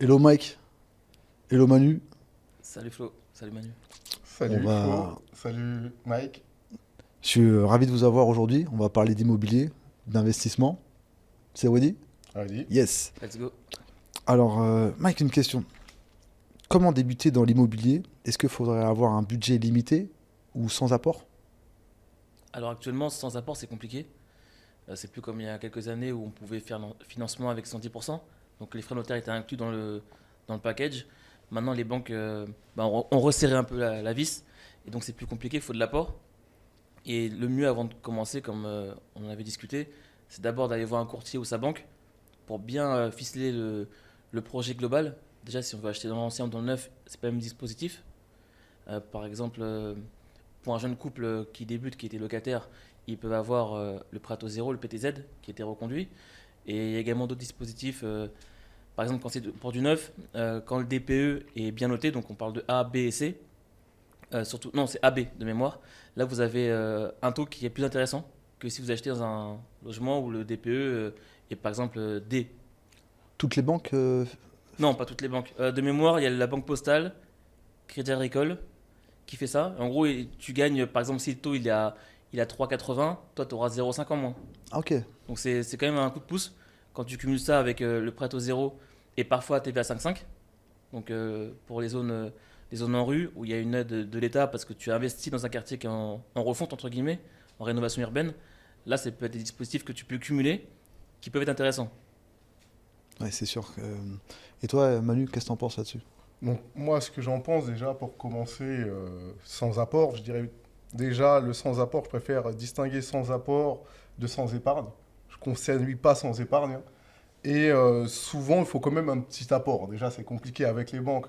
Hello Mike, hello Manu. Salut Flo, salut Manu. On Salut va... Flo, salut Mike. Je suis ravi de vous avoir aujourd'hui. On va parler d'immobilier, d'investissement. C'est ready? Allez. Yes. Let's go. Alors Mike, une question. Comment débuter dans l'immobilier? Est-ce qu'il faudrait avoir un budget limité ou sans apport? Alors actuellement, sans apport, c'est compliqué. C'est plus comme il y a quelques années où on pouvait faire le financement avec 110%. Donc les frais notaires étaient inclus dans le package. Maintenant, les banques ont resserré un peu la vis. Et donc c'est plus compliqué, il faut de l'apport. Et le mieux avant de commencer, comme on en avait discuté, c'est d'abord d'aller voir un courtier ou sa banque pour bien ficeler le projet global. Déjà, si on veut acheter dans l'ancien ou dans le neuf, c'est pas le même dispositif. Par exemple, pour un jeune couple qui débute, qui était locataire, ils peuvent avoir le prêt à taux zéro, le PTZ, qui a été reconduit. Et il y a également d'autres dispositifs. Par exemple, quand c'est pour du neuf, quand le DPE est bien noté, donc on parle de A, B et C, surtout, non, c'est AB de mémoire. Là, vous avez un taux qui est plus intéressant que si vous achetez dans un logement où le DPE est par exemple D. Toutes les banques Non, pas toutes les banques. De mémoire, il y a la Banque Postale, Crédit Agricole qui fait ça. En gros, tu gagnes, par exemple, si le taux il a 3,80, toi, tu auras 0,5 en moins. Ah, ok. Donc, c'est quand même un coup de pouce quand tu cumules ça avec le prêt au zéro et parfois TVA 5,5. Donc, pour les zones en rue où il y a une aide de l'État parce que tu as investi dans un quartier qui est en refonte, entre guillemets, en rénovation urbaine, là, ça peut être des dispositifs que tu peux cumuler qui peuvent être intéressants. Ouais, c'est sûr. Et toi, Manu, qu'est-ce que t'en penses là-dessus? Donc moi, ce que j'en pense déjà pour commencer sans apport, je dirais déjà le sans apport, je préfère distinguer sans apport de sans épargne. Je ne conseille pas sans épargne, hein. Et souvent, il faut quand même un petit apport. Déjà, c'est compliqué avec les banques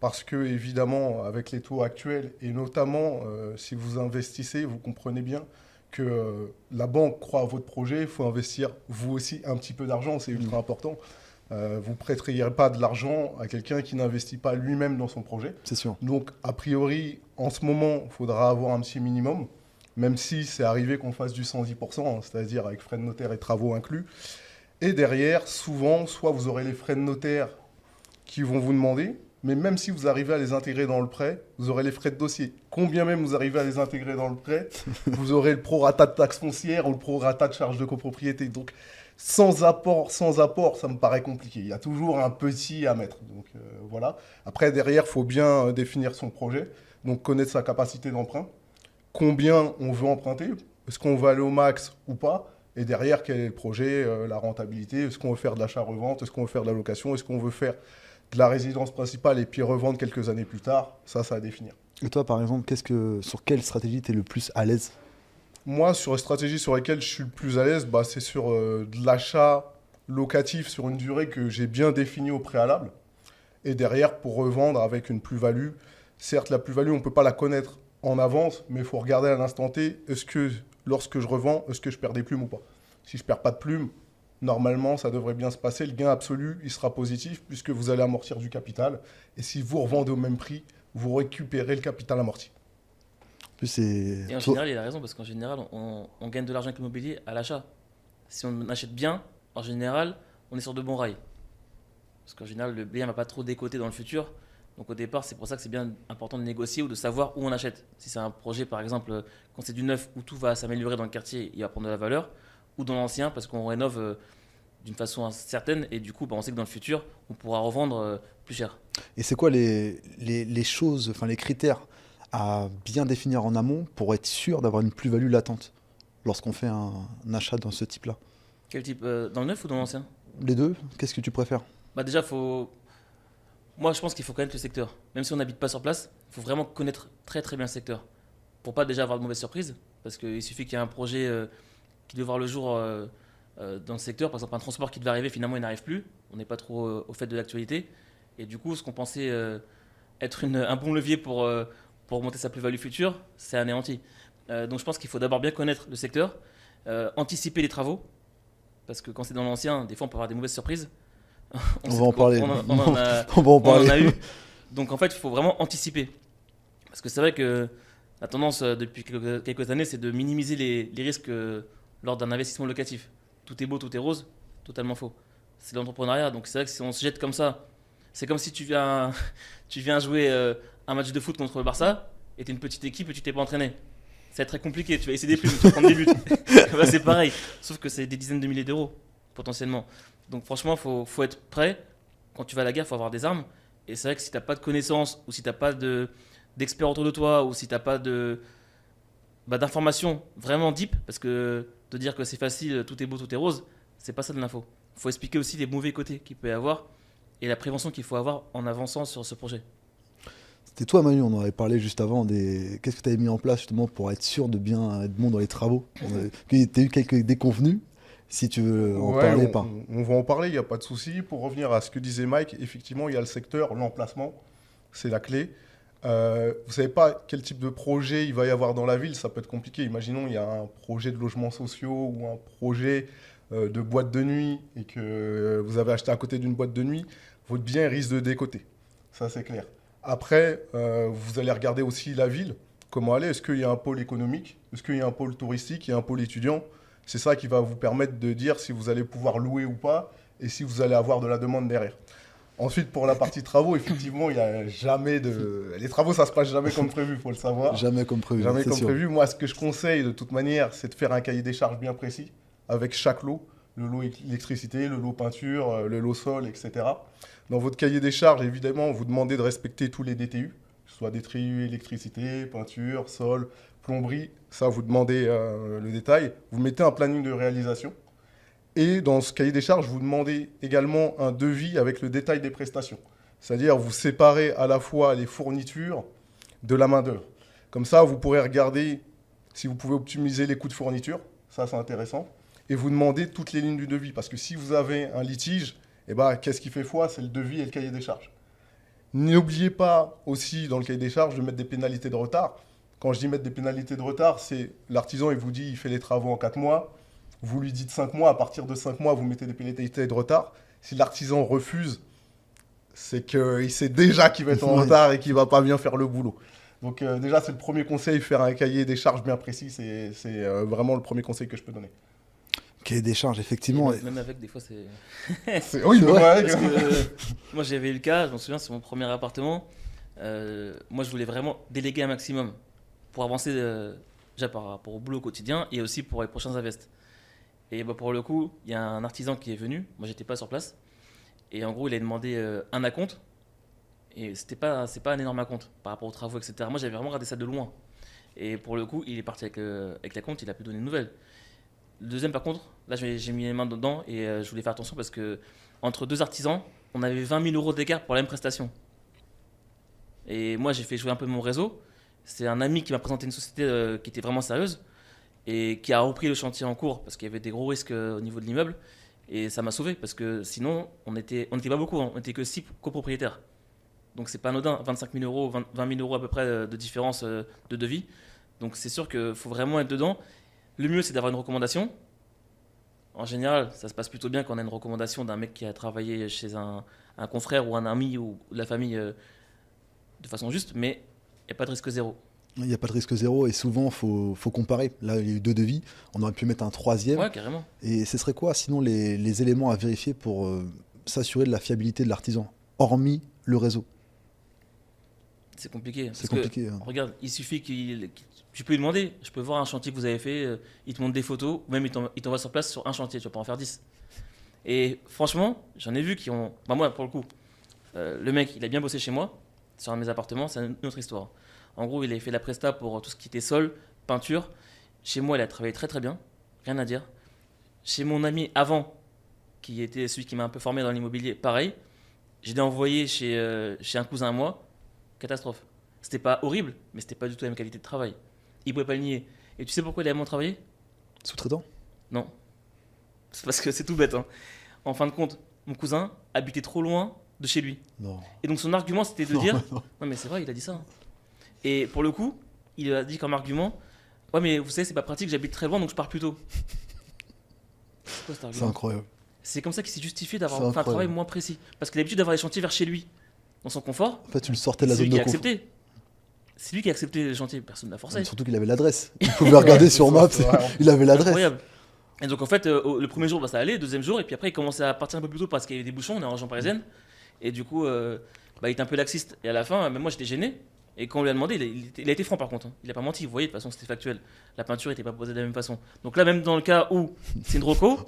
parce que évidemment, avec les taux actuels et notamment si vous investissez, vous comprenez bien que la banque croit à votre projet, il faut investir vous aussi un petit peu d'argent, c'est Mm. ultra important. Vous ne prêteriez pas de l'argent à quelqu'un qui n'investit pas lui-même dans son projet. C'est sûr. Donc, a priori, en ce moment, il faudra avoir un petit minimum, même si c'est arrivé qu'on fasse du 110%, hein, c'est-à-dire avec frais de notaire et travaux inclus. Et derrière, souvent, soit vous aurez les frais de notaire qui vont vous demander, mais même si vous arrivez à les intégrer dans le prêt, vous aurez les frais de dossier. Combien même vous arrivez à les intégrer dans le prêt, vous aurez le prorata de taxe foncière ou le prorata de charge de copropriété. Donc, sans apport, ça me paraît compliqué. Il y a toujours un petit à mettre. Donc, voilà. Après, derrière, il faut bien définir son projet. Donc, connaître sa capacité d'emprunt. Combien on veut emprunter? Est-ce qu'on veut aller au max ou pas? Et derrière, quel est le projet, la rentabilité? Est-ce qu'on veut faire de l'achat-revente? Est-ce qu'on veut faire de la location? Est-ce qu'on veut faire de la résidence principale et puis revendre quelques années plus tard? Ça à définir. Et toi, par exemple, sur quelle stratégie tu es le plus à l'aise? Moi, sur les stratégies sur lesquelles je suis le plus à l'aise, c'est sur de l'achat locatif sur une durée que j'ai bien définie au préalable. Et derrière, pour revendre avec une plus-value. Certes, la plus-value, on ne peut pas la connaître en avance, mais il faut regarder à l'instant T, est-ce que lorsque je revends, est-ce que je perds des plumes ou pas? Si je ne perds pas de plumes, normalement, ça devrait bien se passer. Le gain absolu, il sera positif puisque vous allez amortir du capital. Et si vous revendez au même prix, vous récupérez le capital amorti. En plus, c'est... Et en général, il a raison parce qu'en général, on gagne de l'argent avec l'immobilier à l'achat. Si on achète bien, en général, on est sur de bons rails. Parce qu'en général, le bien ne va pas trop décoter dans le futur. Donc au départ, c'est pour ça que c'est bien important de négocier ou de savoir où on achète. Si c'est un projet, par exemple, quand c'est du neuf où tout va s'améliorer dans le quartier, il va prendre de la valeur. Ou dans l'ancien, parce qu'on rénove d'une façon certaine. Et du coup, on sait que dans le futur, on pourra revendre plus cher. Et c'est quoi les choses, enfin les critères à bien définir en amont pour être sûr d'avoir une plus-value latente lorsqu'on fait un achat dans ce type-là? Quel type dans le neuf ou dans l'ancien? Les deux, qu'est-ce que tu préfères? Déjà, moi, je pense qu'il faut connaître le secteur. Même si on n'habite pas sur place, il faut vraiment connaître très très bien le secteur. Pour pas déjà avoir de mauvaises surprises. Parce qu'il suffit qu'il y ait un projet qui doit voir le jour dans le secteur. Par exemple, un transport qui devait arriver, finalement, il n'arrive plus. On n'est pas trop au fait de l'actualité. Et du coup, ce qu'on pensait être un bon levier pour monter sa plus-value future, c'est anéanti. Donc je pense qu'il faut d'abord bien connaître le secteur, anticiper les travaux. Parce que quand c'est dans l'ancien, des fois, on peut avoir des mauvaises surprises. On va en parler. On en a, On va en on en parler. a eu. Donc en fait, il faut vraiment anticiper. Parce que c'est vrai que la tendance depuis quelques années, c'est de minimiser les risques lors d'un investissement locatif. Tout est beau, tout est rose, totalement faux. C'est l'entrepreneuriat, donc c'est vrai que si on se jette comme ça C'est comme si tu viens jouer un match de foot contre le Barça et t'es une petite équipe et tu t'es pas entraîné. Ça va être très compliqué, tu vas essayer des plumes, tu vas prendre des buts. Bah, c'est pareil, sauf que c'est des dizaines de milliers d'euros potentiellement. Donc franchement, faut être prêt. Quand tu vas à la guerre, il faut avoir des armes. Et c'est vrai que si t'as pas de connaissances ou si t'as pas d'experts autour de toi ou si t'as pas d'informations vraiment deep, parce que te dire que c'est facile, tout est beau, tout est rose, c'est pas ça de l'info. Il faut expliquer aussi les mauvais côtés qu'il peut y avoir et la prévention qu'il faut avoir en avançant sur ce projet. C'était toi, Manu, on en avait parlé juste avant. Qu'est-ce que tu avais mis en place justement pour être sûr de bien être bon dans les travaux? Tu as eu quelques déconvenus, si tu veux en parler pas. On va en parler, il n'y a pas de souci. Pour revenir à ce que disait Mike, effectivement, il y a le secteur, l'emplacement, c'est la clé. Vous ne savez pas quel type de projet il va y avoir dans la ville, ça peut être compliqué. Imaginons il y a un projet de logements sociaux ou un projet de boîte de nuit et que vous avez acheté à côté d'une boîte de nuit, votre bien risque de décoter. Ça, c'est clair. Après, vous allez regarder aussi la ville, comment elle est. Est-ce qu'il y a un pôle économique? Est-ce qu'il y a un pôle touristique? Il y a un pôle étudiant? C'est ça qui va vous permettre de dire si vous allez pouvoir louer ou pas et si vous allez avoir de la demande derrière. Ensuite, pour la partie travaux, effectivement, il n'y a jamais de... Les travaux, ça ne se passe jamais comme prévu, il faut le savoir. Jamais comme prévu. Jamais comme sûr. prévu. Moi, ce que je conseille de toute manière, c'est de faire un cahier des charges bien précis avec chaque lot. Le lot électricité, le lot peinture, le lot sol, etc. Dans votre cahier des charges, évidemment, vous demandez de respecter tous les DTU, que ce soit DTU, électricité, peinture, sol, plomberie. Ça, vous demandez le détail. Vous mettez un planning de réalisation. Et dans ce cahier des charges, vous demandez également un devis avec le détail des prestations. C'est-à-dire, vous séparez à la fois les fournitures de la main-d'œuvre. Comme ça, vous pourrez regarder si vous pouvez optimiser les coûts de fourniture. Ça, c'est intéressant. Et vous demandez toutes les lignes du devis. Parce que si vous avez un litige, eh ben, qu'est-ce qui fait foi? C'est le devis et le cahier des charges. N'oubliez pas aussi, dans le cahier des charges, de mettre des pénalités de retard. Quand je dis mettre des pénalités de retard, c'est l'artisan, il vous dit il fait les travaux en 4 mois. Vous lui dites 5 mois. À partir de 5 mois, vous mettez des pénalités de retard. Si l'artisan refuse, c'est qu'il sait déjà qu'il va être en retard et qu'il ne va pas bien faire le boulot. Donc déjà, c'est le premier conseil, faire un cahier des charges bien précis. C'est vraiment le premier conseil que je peux donner. Cahier des charges, effectivement. Même avec, des fois, c'est... Oui, c'est vrai. Parce que, moi, j'avais eu le cas, je me souviens, c'est mon premier appartement. Moi, je voulais vraiment déléguer un maximum pour avancer déjà par rapport au boulot quotidien et aussi pour les prochains invests. Et bah, pour le coup, il y a un artisan qui est venu. Moi, j'étais pas sur place. Et en gros, il a demandé un acompte. Et c'est pas un énorme acompte par rapport aux travaux, etc. Moi, j'avais vraiment regardé ça de loin. Et pour le coup, il est parti avec l'acompte, il a pu donner de nouvelles. Le deuxième, par contre, là, j'ai mis les mains dedans et je voulais faire attention parce que entre deux artisans, on avait 20 000 euros d'écart pour la même prestation. Et moi, j'ai fait jouer un peu mon réseau. C'est un ami qui m'a présenté une société qui était vraiment sérieuse et qui a repris le chantier en cours parce qu'il y avait des gros risques au niveau de l'immeuble. Et ça m'a sauvé parce que sinon, on n'était pas beaucoup, hein. On n'était que 6 copropriétaires. Donc c'est pas anodin, 25 000 euros, 20 000 euros à peu près de différence de devis. Donc c'est sûr qu'il faut vraiment être dedans. Le mieux, c'est d'avoir une recommandation. En général, ça se passe plutôt bien quand on a une recommandation d'un mec qui a travaillé chez un confrère ou un ami ou de la famille de façon juste, mais il n'y a pas de risque zéro. Il n'y a pas de risque zéro et souvent, il faut comparer. Là, il y a eu 2 devis, on aurait pu mettre un 3e. Ouais, carrément. Et ce serait quoi, sinon, les éléments à vérifier pour s'assurer de la fiabilité de l'artisan, hormis le réseau? C'est compliqué. C'est compliqué. Hein. Regarde, il suffit tu peux lui demander, je peux voir un chantier que vous avez fait, il te montre des photos, ou même il t'envoie sur place sur un chantier, tu vas pas en faire 10. Et franchement, j'en ai vu qui ont... Bah moi, pour le coup, le mec, il a bien bossé chez moi, sur un de mes appartements, c'est une autre histoire. En gros, il a fait la presta pour tout ce qui était sol, peinture. Chez moi, il a travaillé très très bien, rien à dire. Chez mon ami avant, qui était celui qui m'a un peu formé dans l'immobilier, pareil. Je l'ai envoyé chez un cousin à moi, catastrophe. C'était pas horrible, mais c'était pas du tout la même qualité de travail. Il pouvait pas le nier. Et tu sais pourquoi il a vraiment travaillé? Sous-traitant? Non. C'est parce que c'est tout bête. Hein. En fin de compte, mon cousin habitait trop loin de chez lui. Non. Et donc son argument, c'était de dire... Non mais c'est vrai, il a dit ça. Hein. Et pour le coup, il a dit comme argument... Ouais mais vous savez, c'est pas pratique, j'habite très loin, donc je pars plus tôt. C'est quoi cet argument? C'est incroyable. C'est comme ça qu'il s'est justifié d'avoir fait un travail moins précis. Parce qu'il a l'habitude d'avoir les chantiers vers chez lui, dans son confort. En fait, tu le sortais de la zone de confort. C'est lui qui a accepté le chantier, personne n'a forcé. Surtout qu'il avait l'adresse. Il pouvait regarder sur Maps, il avait l'adresse. Incroyable. Et donc en fait, le premier jour, bah, ça allait, le deuxième jour, et puis après, il commençait à partir un peu plus tôt parce qu'il y avait des bouchons, on est en région parisienne. Et du coup, il était un peu laxiste. Et à la fin, même moi, j'étais gêné. Et quand on lui a demandé, il a été franc par contre. Il n'a pas menti. Vous voyez, de toute façon, c'était factuel. La peinture n'était pas posée de la même façon. Donc là, même dans le cas où c'est une reco,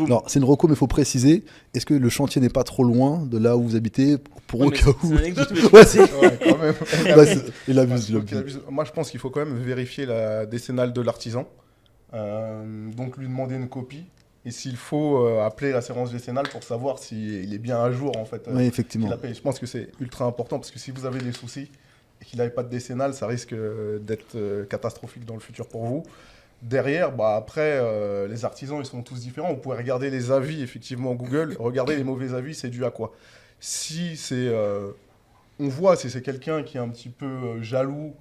alors c'est une reco, mais il faut préciser, est-ce que le chantier n'est pas trop loin de là où vous habitez pour au cas où. C'est une anecdote, mais Ouais, quand même. Il abuse. Moi, je pense qu'il faut quand même vérifier la décennale de l'artisan. Donc lui demander une copie. Et s'il faut appeler l'assurance décennale pour savoir s'il est bien à jour en fait. Oui, effectivement. Je pense que c'est ultra important parce que si vous avez des soucis et qu'il n'avait pas de décennale, ça risque d'être catastrophique dans le futur pour vous. Derrière, après, les artisans, ils sont tous différents. Vous pouvez regarder les avis, effectivement, Google. Regardez les mauvais avis, c'est dû à quoi? Si c'est... on voit si c'est quelqu'un qui est un petit peu jaloux,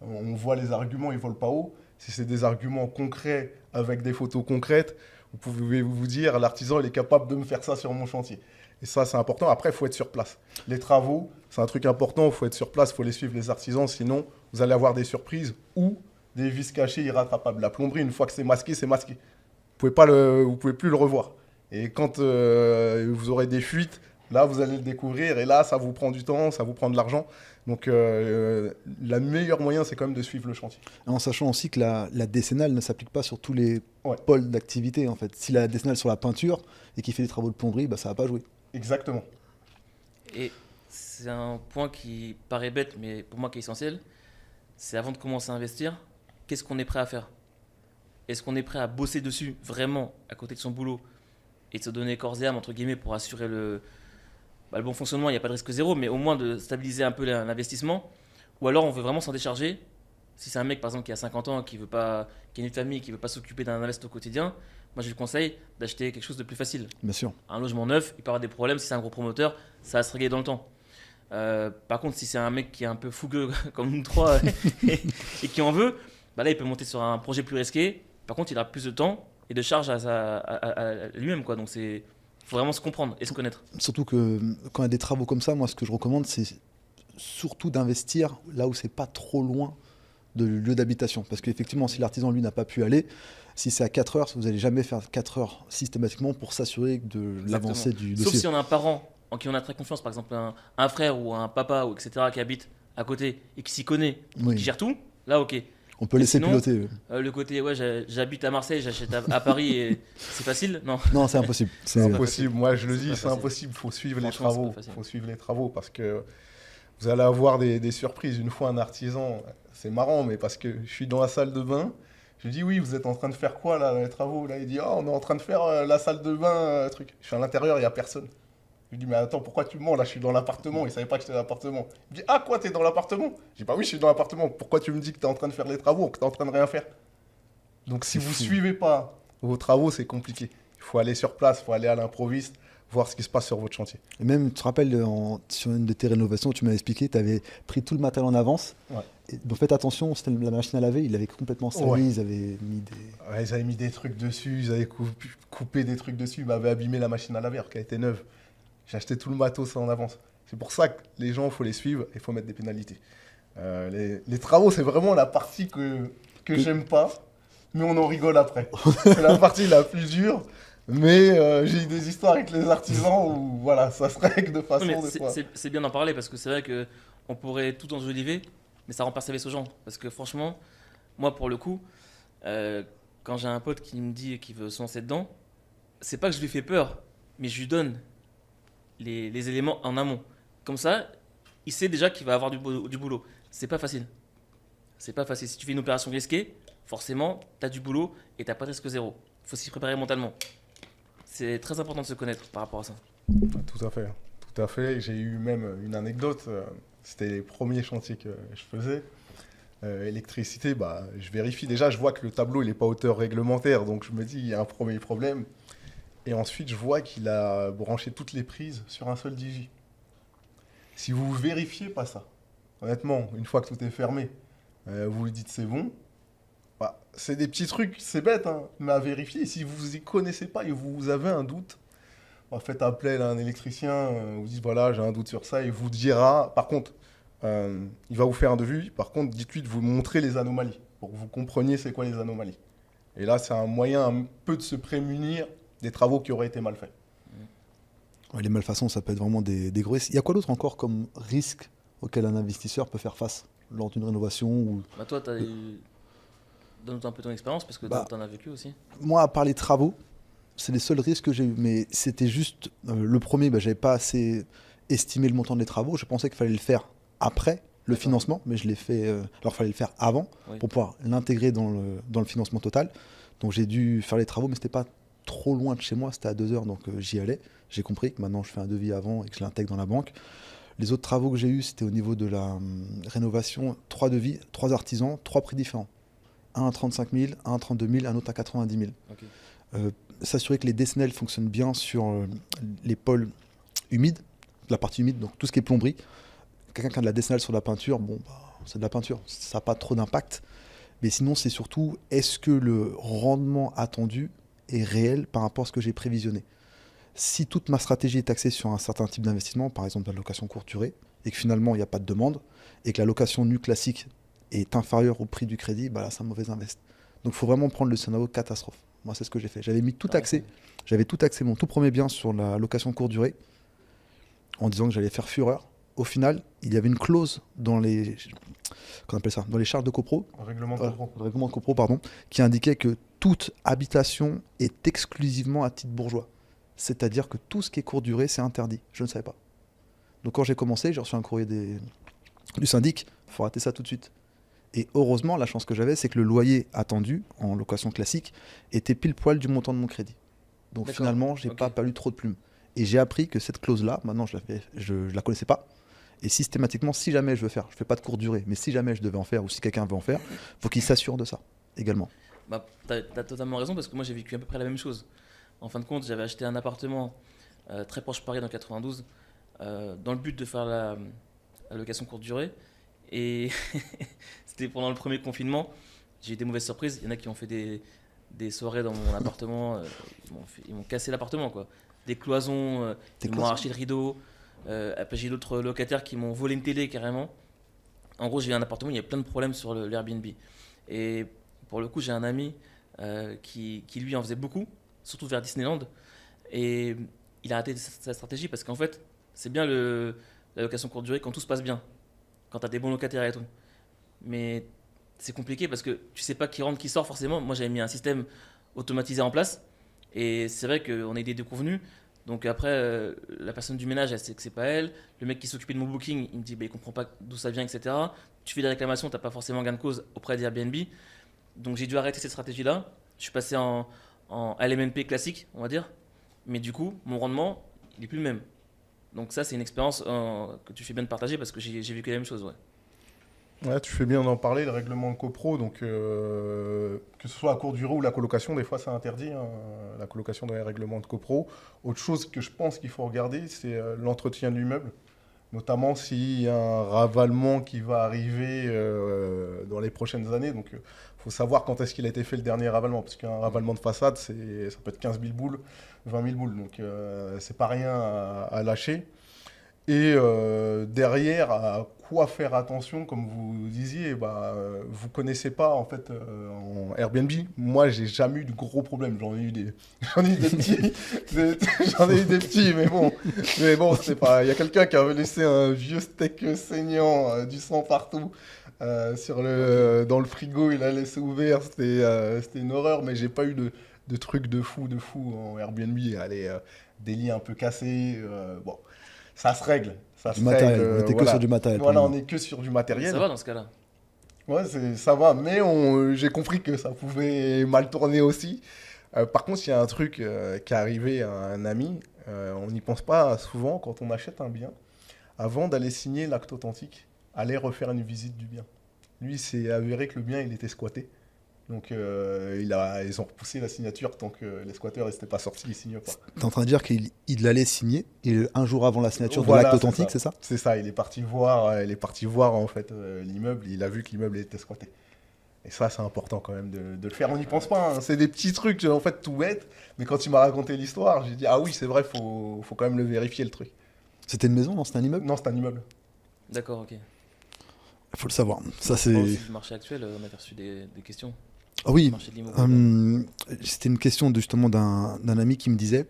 on voit les arguments, ils volent pas haut. Si c'est des arguments concrets avec des photos concrètes, vous pouvez vous dire, l'artisan, il est capable de me faire ça sur mon chantier. Et ça, c'est important. Après, il faut être sur place. Les travaux, c'est un truc important. Il faut être sur place, il faut les suivre, les artisans. Sinon, vous allez avoir des surprises ou des vis cachées irrattrapables. La plomberie, une fois que c'est masqué, c'est masqué. Vous ne pouvez plus le revoir. Et quand vous aurez des fuites, là, vous allez le découvrir. Et là, ça vous prend du temps, ça vous prend de l'argent. Donc, le meilleur moyen, c'est quand même de suivre le chantier. En sachant aussi que la décennale ne s'applique pas sur tous les pôles d'activité, en fait. Si la décennale sur la peinture et qu'il fait des travaux de plomberie, ça ne va pas jouer. Exactement. Et c'est un point qui paraît bête, mais pour moi qui est essentiel. C'est avant de commencer à investir, qu'est-ce qu'on est prêt à faire? Est-ce qu'on est prêt à bosser dessus, vraiment, à côté de son boulot, et de se donner corps et âme, entre guillemets, pour assurer le bon fonctionnement, il n'y a pas de risque zéro, mais au moins de stabiliser un peu l'investissement? Ou alors on veut vraiment s'en décharger? Si c'est un mec, par exemple, qui a 50 ans, qui a une famille, qui ne veut pas s'occuper d'un investissement au quotidien, moi je lui conseille d'acheter quelque chose de plus facile. Bien sûr. Un logement neuf, il peut avoir des problèmes. Si c'est un gros promoteur, ça va se régler dans le temps. Par contre, si c'est un mec qui est un peu fougueux comme nous trois et qui en veut, là il peut monter sur un projet plus risqué. Par contre, il aura plus de temps et de charge à lui-même, quoi. Donc il faut vraiment se comprendre et se connaître. Surtout que quand il y a des travaux comme ça, moi ce que je recommande, c'est surtout d'investir là où c'est pas trop loin de lieu d'habitation. Parce qu'effectivement, si l'artisan, lui, n'a pas pu aller, si c'est à 4 heures, vous n'allez jamais faire 4 heures systématiquement pour s'assurer de l'avancée du dossier. Sauf si on a un parent en qui on a très confiance, par exemple un frère ou un papa, ou etc., qui habite à côté et qui s'y connaît, qui gère tout, là, ok. On peut laisser sinon, piloter. Le côté, j'habite à Marseille, j'achète à Paris, et c'est facile? Non. Non, c'est impossible. C'est impossible. Moi, je le dis, c'est impossible. Il faut suivre les travaux. Il faut suivre les travaux parce que vous allez avoir des surprises. Une fois, un artisan, c'est marrant, mais parce que je suis dans la salle de bain, je lui dis, oui, vous êtes en train de faire quoi là, les travaux? Là, il dit, on est en train de faire la salle de bain, truc. Je suis à l'intérieur, il n'y a personne. Je lui dis, mais attends, pourquoi tu mens? Là, je suis dans l'appartement. Il ne savait pas que j'étais dans l'appartement. Il me dit, ah, quoi, t'es dans l'appartement? Je dis, bah oui, je suis dans l'appartement. Pourquoi tu me dis que t'es en train de faire les travaux, que t'es en train de rien faire? Donc, si vous ne suivez pas vos travaux, c'est compliqué. Il faut aller sur place, il faut aller à l'improviste, voir ce qui se passe sur votre chantier. Et même, tu te rappelles, sur une de tes rénovations, tu m'avais expliqué, tu avais pris tout le matériel en avance. Ouais. Et donc faites attention, c'était la machine à laver, il avait complètement sali, ils avaient mis des... Ouais, ils avaient mis des trucs dessus, ils avaient coupé des trucs dessus, ils m'avaient abîmé la machine à laver alors qu'elle était neuve. J'ai acheté tout le matos en avance. C'est pour ça que les gens, il faut les suivre et il faut mettre des pénalités. Les travaux, c'est vraiment la partie que j'aime pas, mais on en rigole après. C'est la partie la plus dure. Mais j'ai eu des histoires avec les artisans où voilà, ça se règle de façon des fois. C'est bien d'en parler parce que c'est vrai qu'on pourrait tout enjoliver, mais ça rend pas service aux gens. Parce que franchement, moi pour le coup, quand j'ai un pote qui me dit qu'il veut se lancer dedans, c'est pas que je lui fais peur, mais je lui donne les éléments en amont. Comme ça, il sait déjà qu'il va avoir du boulot. C'est pas facile. C'est pas facile. Si tu fais une opération risquée, forcément, tu as du boulot et tu n'as pas de risque zéro. Il faut s'y préparer mentalement. C'est très important de se connaître par rapport à ça. Tout à fait. Tout à fait. J'ai eu même une anecdote. C'était les premiers chantiers que je faisais. Électricité, je vérifie. Déjà, je vois que le tableau, il n'est pas à hauteur réglementaire. Donc, je me dis, il y a un premier problème. Et ensuite, je vois qu'il a branché toutes les prises sur un seul digi. Si vous ne vérifiez pas ça, honnêtement, une fois que tout est fermé, vous lui dites c'est bon, c'est des petits trucs, c'est bête, hein, mais à vérifier. Si vous n'y connaissez pas et vous avez un doute, faites appel à un électricien, vous dites voilà, j'ai un doute sur ça, et il vous dira, par contre, il va vous faire un devis, par contre, dites-lui de vous montrer les anomalies, pour que vous compreniez c'est quoi les anomalies. Et là, c'est un moyen un peu de se prémunir des travaux qui auraient été mal faits. Ouais, les malfaçons, ça peut être vraiment des gros risques. Il y a quoi d'autre encore comme risque auquel un investisseur peut faire face lors d'une rénovation ou... Bah, toi, donne-nous un peu ton expérience parce que Bah, tu en as vécu aussi. Moi, à part les travaux, c'est les seuls risques que j'ai eu. Mais c'était juste le premier, j'avais pas assez estimé le montant des travaux. Je pensais qu'il fallait le faire après le D'accord. financement, mais je l'ai fait. Alors, il fallait le faire avant Oui. pour pouvoir l'intégrer dans le financement total. Donc, j'ai dû faire les travaux, mais c'était pas trop loin de chez moi. C'était à 2 heures, donc j'y allais. J'ai compris que maintenant, je fais un devis avant et que je l'intègre dans la banque. Les autres travaux que j'ai eus, c'était au niveau de la rénovation. 3 devis, 3 artisans, 3 prix différents. Un à 35 000, un à 32 000, un autre à 90 000. Ok. S'assurer que les décennelles fonctionnent bien sur les pôles humides, la partie humide, donc tout ce qui est plomberie. Quelqu'un qui a de la décennale sur la peinture, c'est de la peinture, ça n'a pas trop d'impact. Mais sinon, c'est surtout, est-ce que le rendement attendu est réel par rapport à ce que j'ai prévisionné? Si toute ma stratégie est axée sur un certain type d'investissement, par exemple la location courte durée, et que finalement il n'y a pas de demande, et que la location nue classique est inférieure au prix du crédit, là c'est un mauvais invest. Donc il faut vraiment prendre le scénario catastrophe. Moi c'est ce que j'ai fait. J'avais tout axé mon tout premier bien sur la location courte durée, en disant que j'allais faire fureur. Au final, il y avait une clause dans les, dans les charges de copro, Règlement de copro. le règlement de copro, pardon, qui indiquait que toute habitation est exclusivement à titre bourgeois. C'est-à-dire que tout ce qui est courte durée, c'est interdit. Je ne savais pas. Donc quand j'ai commencé, j'ai reçu un courrier du syndic, il faut rater ça tout de suite. Et heureusement, la chance que j'avais, c'est que le loyer attendu, en location classique, était pile poil du montant de mon crédit. Donc D'accord. finalement, j'ai pas perdu trop de plumes. Et j'ai appris que cette clause-là, maintenant je la connaissais pas. Et systématiquement, si jamais je veux faire, je fais pas de courte durée, mais si jamais je devais en faire ou si quelqu'un veut en faire, faut qu'il s'assure de ça également. Bah, t'as totalement raison parce que moi j'ai vécu à peu près la même chose. En fin de compte, j'avais acheté un appartement très proche de Paris dans le 92 dans le but de faire la location courte durée. Et c'était pendant le premier confinement. J'ai eu des mauvaises surprises. Il y en a qui ont fait des soirées dans mon appartement. Ils m'ont cassé l'appartement, quoi. Des cloisons, ils m'ont arraché le rideau. Après, j'ai d'autres locataires qui m'ont volé une télé carrément. En gros, j'ai eu un appartement, il y a plein de problèmes sur l'Airbnb. Et pour le coup, j'ai un ami qui lui en faisait beaucoup, surtout vers Disneyland. Et il a arrêté sa stratégie parce qu'en fait, c'est bien la location courte durée quand tout se passe bien, quand tu as des bons locataires et tout. Mais c'est compliqué parce que tu sais pas qui rentre, qui sort forcément. Moi, j'avais mis un système automatisé en place. Et c'est vrai qu'on a des déconvenus. Donc après, la personne du ménage, elle sait que c'est pas elle. Le mec qui s'occupait de mon booking, il me dit, il comprend pas d'où ça vient, etc. Tu fais des réclamations, t'as pas forcément gain de cause auprès d'Airbnb. Donc j'ai dû arrêter cette stratégie-là. Je suis passé en LMNP classique, on va dire. Mais du coup, mon rendement, il est plus le même. Donc ça, c'est une expérience que tu fais bien de partager parce que j'ai vécu la même chose, ouais. Ouais, tu fais bien d'en parler, le règlement de copro, donc que ce soit à courte durée ou la colocation, des fois c'est interdit, hein, la colocation dans les règlements de copro. Autre chose que je pense qu'il faut regarder, c'est l'entretien de l'immeuble, notamment s'il y a un ravalement qui va arriver dans les prochaines années. Donc il faut savoir quand est-ce qu'il a été fait le dernier ravalement, parce qu'un ravalement de façade, ça peut être 15 000 boules, 20 000 boules, donc c'est pas rien à lâcher. Et derrière, à quoi faire attention, comme vous disiez, vous connaissez pas en fait en Airbnb. Moi, j'ai jamais eu de gros problèmes. J'en ai eu des petits, j'en ai eu des petits, mais bon, c'est pas. Il y a quelqu'un qui avait laissé un vieux steak saignant, du sang partout dans le frigo. Il a laissé ouvert. C'était une horreur, mais j'ai pas eu de trucs de fou en Airbnb. Allez, des lits un peu cassés. Bon. Ça se règle. Du matériel, on était que sur du matériel. Voilà, on est que sur du matériel. Ça va dans ce cas-là. Ouais, ça va, mais j'ai compris que ça pouvait mal tourner aussi. Par contre, il y a un truc qui est arrivé à un ami, on n'y pense pas souvent quand on achète un bien. Avant d'aller signer l'acte authentique, aller refaire une visite du bien. Lui, c'est avéré que le bien, il était squatté. Donc, ils ont repoussé la signature tant que les squatteurs n'étaient pas sortis, ils ne signent pas. Tu es en train de dire qu'il l'allait signer et un jour avant la signature Voilà, de l'acte authentique, c'est ça? C'est ça, il est parti voir en fait l'immeuble, il a vu que l'immeuble était squatté. Et ça, c'est important quand même de le faire. On n'y pense pas, hein. C'est des petits trucs en fait tout bêtes, mais quand il m'a raconté l'histoire, j'ai dit ah oui, c'est vrai, faut quand même le vérifier le truc. C'était une maison, non? C'était un immeuble? Non, c'est un immeuble. D'accord, ok. Il faut le savoir. Ça, c'est... Aussi, le marché actuel, on a reçu des questions. Ah oui, Le marché de l'immobilier. c'était une question justement d'un ami qui me disait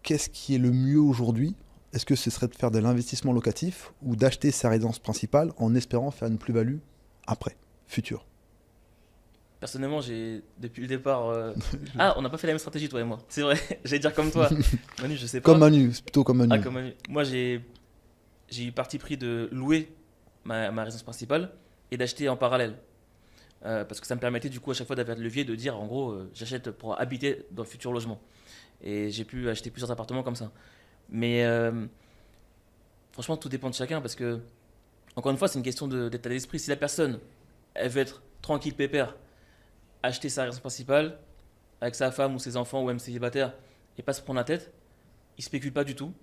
qu'est-ce qui est le mieux aujourd'hui? Est-ce que ce serait de faire de l'investissement locatif ou d'acheter sa résidence principale en espérant faire une plus-value après, future? Personnellement, j'ai depuis le départ. Ah, on n'a pas fait la même stratégie, toi et moi. C'est vrai, j'allais dire comme toi. Manu, je sais pas. Comme Manu, c'est plutôt comme Manu. Ah, comme Manu. Moi, j'ai eu parti pris de louer ma résidence principale et d'acheter en parallèle. Parce que ça me permettait du coup à chaque fois d'avoir le levier de dire en gros, j'achète pour habiter dans le futur logement. Et j'ai pu acheter plusieurs appartements comme ça. Mais franchement, tout dépend de chacun parce que, encore une fois, c'est une question d'état d'esprit. Si la personne, elle veut être tranquille, pépère, acheter sa résidence principale avec sa femme ou ses enfants ou même célibataire et pas se prendre la tête, il spécule pas du tout,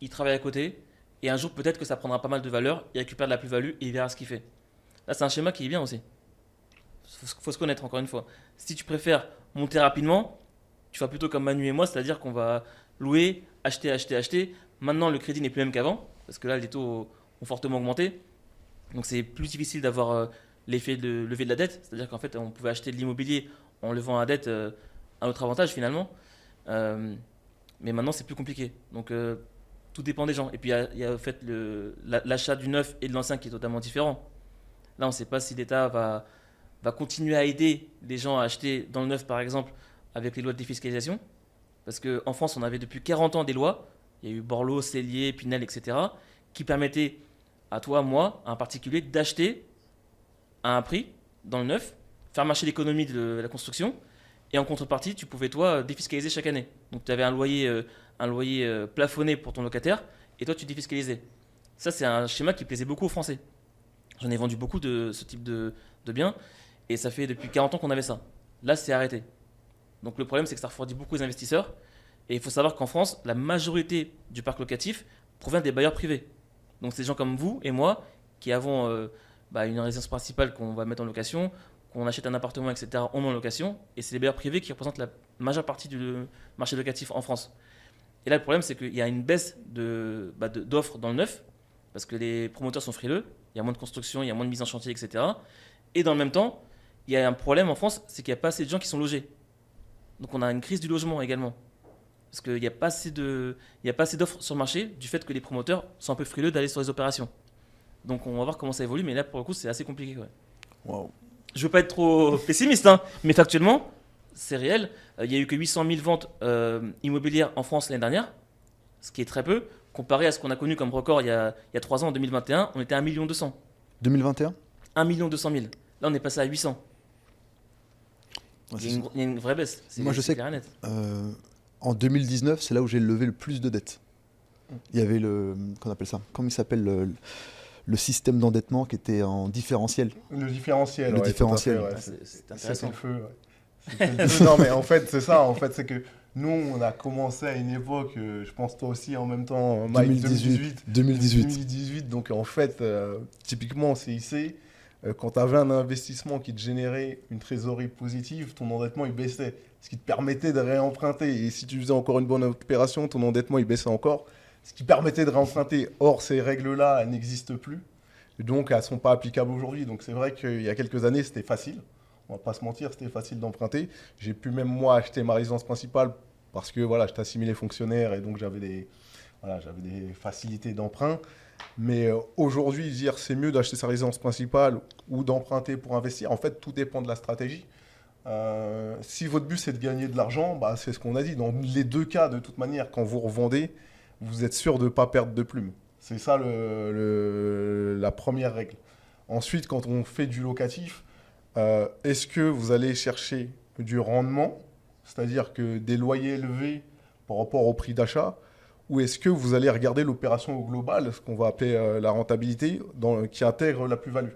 il travaille à côté et un jour peut-être que ça prendra pas mal de valeur, il récupère de la plus-value et il verra ce qu'il fait. Là, c'est un schéma qui est bien aussi. Faut se connaître encore une fois. Si tu préfères monter rapidement, tu vas plutôt comme Manu et moi, c'est-à-dire qu'on va louer, acheter, acheter, acheter. Maintenant, le crédit n'est plus le même qu'avant parce que là, les taux ont fortement augmenté. Donc, c'est plus difficile d'avoir l'effet de lever de la dette. C'est-à-dire qu'en fait, on pouvait acheter de l'immobilier en levant la dette à notre avantage finalement. Mais maintenant, c'est plus compliqué. Donc, tout dépend des gens. Et puis, il y a en fait l'achat du neuf et de l'ancien qui est totalement différent. Là, on ne sait pas si l'État va continuer à aider les gens à acheter dans le neuf, par exemple, avec les lois de défiscalisation. Parce qu'en France, on avait depuis 40 ans des lois. Il y a eu Borloo, Cellier, Pinel, etc. qui permettaient à toi, moi, à un particulier, d'acheter à un prix dans le neuf, faire marcher l'économie de la construction. Et en contrepartie, tu pouvais, toi, défiscaliser chaque année. Donc, tu avais un loyer plafonné pour ton locataire et toi, tu défiscalisais. Ça, c'est un schéma qui plaisait beaucoup aux Français. J'en ai vendu beaucoup de ce type de biens et ça fait depuis 40 ans qu'on avait ça. Là, c'est arrêté. Donc le problème, c'est que ça refroidit beaucoup les investisseurs. Et il faut savoir qu'en France, la majorité du parc locatif provient des bailleurs privés. Donc c'est des gens comme vous et moi qui avons une résidence principale qu'on va mettre en location, qu'on achète un appartement, etc. On met en location. Et c'est les bailleurs privés qui représentent la majeure partie du marché locatif en France. Et là, le problème, c'est qu'il y a une baisse d'offres dans le neuf parce que les promoteurs sont frileux. Il y a moins de construction, il y a moins de mise en chantier, etc. Et dans le même temps, il y a un problème en France, c'est qu'il n'y a pas assez de gens qui sont logés. Donc on a une crise du logement également. Parce qu'il n'y a pas assez d'offres sur le marché du fait que les promoteurs sont un peu frileux d'aller sur les opérations. Donc on va voir comment ça évolue, mais là pour le coup c'est assez compliqué. Ouais. Wow. Je ne veux pas être trop pessimiste, hein, mais factuellement, c'est réel. Il n'y a eu que 800 000 ventes immobilières en France l'année dernière, ce qui est très peu. Comparé à ce qu'on a connu comme record il y a 3 ans, en 2021, on était à 1 200 000. 2021 1 200 000. Là, on est passé à 800. Ouais, Il y a une vraie baisse. Moi, je sais clair et net. en 2019, c'est là où j'ai levé le plus de dettes. Il y avait qu'on appelle ça, comment il s'appelle le système d'endettement qui était en différentiel. Le différentiel, Le ouais, différentiel. tout à fait, ouais. C'est intéressant. C'était le feu, ouais. C'était le feu. Non, mais en fait, c'est ça. En fait, c'est que nous, on a commencé à une époque, je pense toi aussi en même temps, Mike, 2018. 2018. Donc, en fait, typiquement, au CIC, quand tu avais un investissement qui te générait une trésorerie positive, ton endettement, il baissait. Ce qui te permettait de réemprunter. Et si tu faisais encore une bonne opération, ton endettement, il baissait encore. Ce qui permettait de réemprunter. Or, ces règles-là, elles n'existent plus. Donc, elles ne sont pas applicables aujourd'hui. Donc, c'est vrai qu'il y a quelques années, c'était facile. On ne va pas se mentir, c'était facile d'emprunter. J'ai pu même, moi, acheter ma résidence principale parce que voilà, j'étais assimilé fonctionnaire et donc j'avais des facilités d'emprunt. Mais aujourd'hui, dire c'est mieux d'acheter sa résidence principale ou d'emprunter pour investir, en fait, tout dépend de la stratégie. Si votre but, c'est de gagner de l'argent, bah, c'est ce qu'on a dit. Dans les deux cas, de toute manière, quand vous revendez, vous êtes sûr de ne pas perdre de plumes. C'est ça la première règle. Ensuite, quand on fait du locatif, est-ce que vous allez chercher du rendement, c'est-à-dire que des loyers élevés par rapport au prix d'achat, ou est-ce que vous allez regarder l'opération au global, ce qu'on va appeler la rentabilité, qui intègre la plus-value?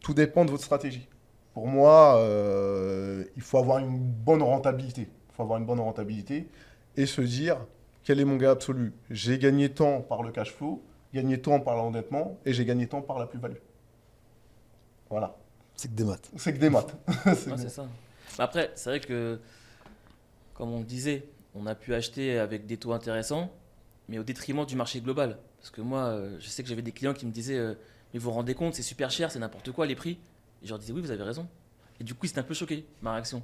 Tout dépend de votre stratégie. Pour moi, il faut avoir une bonne rentabilité. Il faut avoir une bonne rentabilité et se dire quel est mon gain absolu. J'ai gagné tant par le cash flow, gagné tant par l'endettement et j'ai gagné tant par la plus-value. Voilà. C'est que des maths. C'est que des maths. C'est ça. Après, c'est vrai que, comme on le disait, on a pu acheter avec des taux intéressants, mais au détriment du marché global. Parce que moi, je sais que j'avais des clients qui me disaient mais vous vous rendez compte, c'est super cher, c'est n'importe quoi les prix. Et je leur disais oui, vous avez raison. Et du coup, ils étaient un peu choqués, ma réaction.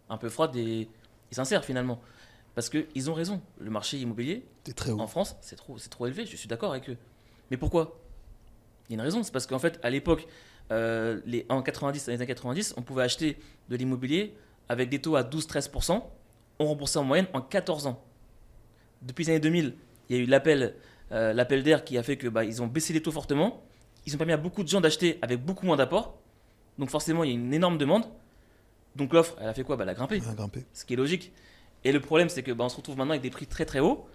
Un peu froide et sincère finalement. Parce qu'ils ont raison. Le marché immobilier, C'est très haut. en France, c'est trop élevé. Je suis d'accord avec eux. Mais pourquoi? Il y a une raison. C'est parce qu'en fait, à l'époque, en 90, dans les années 90, on pouvait acheter de l'immobilier avec des taux à 12-13%. On remboursait en moyenne en 14 ans. Depuis les années 2000, il y a eu l'appel d'air qui a fait que ils ont baissé les taux fortement. Ils ont permis à beaucoup de gens d'acheter avec beaucoup moins d'apport. Donc forcément, il y a une énorme demande. Donc l'offre, elle a fait quoi? Elle a grimpé. Elle a grimpé. Ce qui est logique. Et le problème, c'est que on se retrouve maintenant avec des prix très très hauts.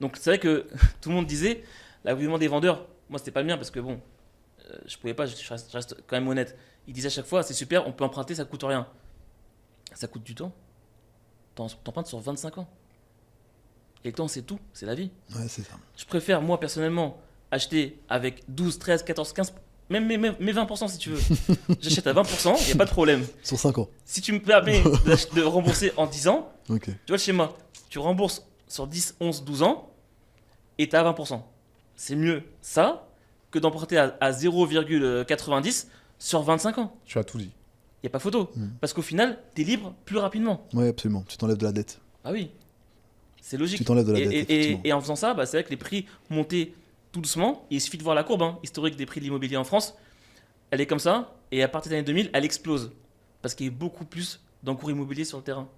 Donc c'est vrai que tout le monde disait, l'argument des vendeurs, moi c'était pas le mien parce que bon, je pouvais pas, je reste quand même honnête. Ils disaient à chaque fois, c'est super, on peut emprunter, ça coûte rien. Ça coûte du temps. T'empruntes sur 25 ans. Et le temps, c'est tout, c'est la vie. Ouais, c'est ça. Je préfère, moi personnellement, acheter avec 12, 13, 14, 15, même mes 20% si tu veux. J'achète à 20%, il n'y a pas de problème. Sur 5 ans. Si tu me permets de rembourser en 10 ans, Ok. tu vois le schéma, tu rembourses sur 10, 11, 12 ans et tu as 20%. C'est mieux ça que d'emprunter à 0,90 sur 25 ans. Tu as tout dit. Il n'y a pas photo. Parce qu'au final, tu es libre plus rapidement. Oui, absolument. Tu t'enlèves de la dette. Ah oui, c'est logique. Tu t'enlèves de la dette, effectivement. Et en faisant ça, c'est vrai que les prix montaient tout doucement. Il suffit de voir la courbe historique des prix de l'immobilier en France. Elle est comme ça. Et à partir des années 2000, elle explose. Parce qu'il y a eu beaucoup plus d'encours immobiliers sur le terrain.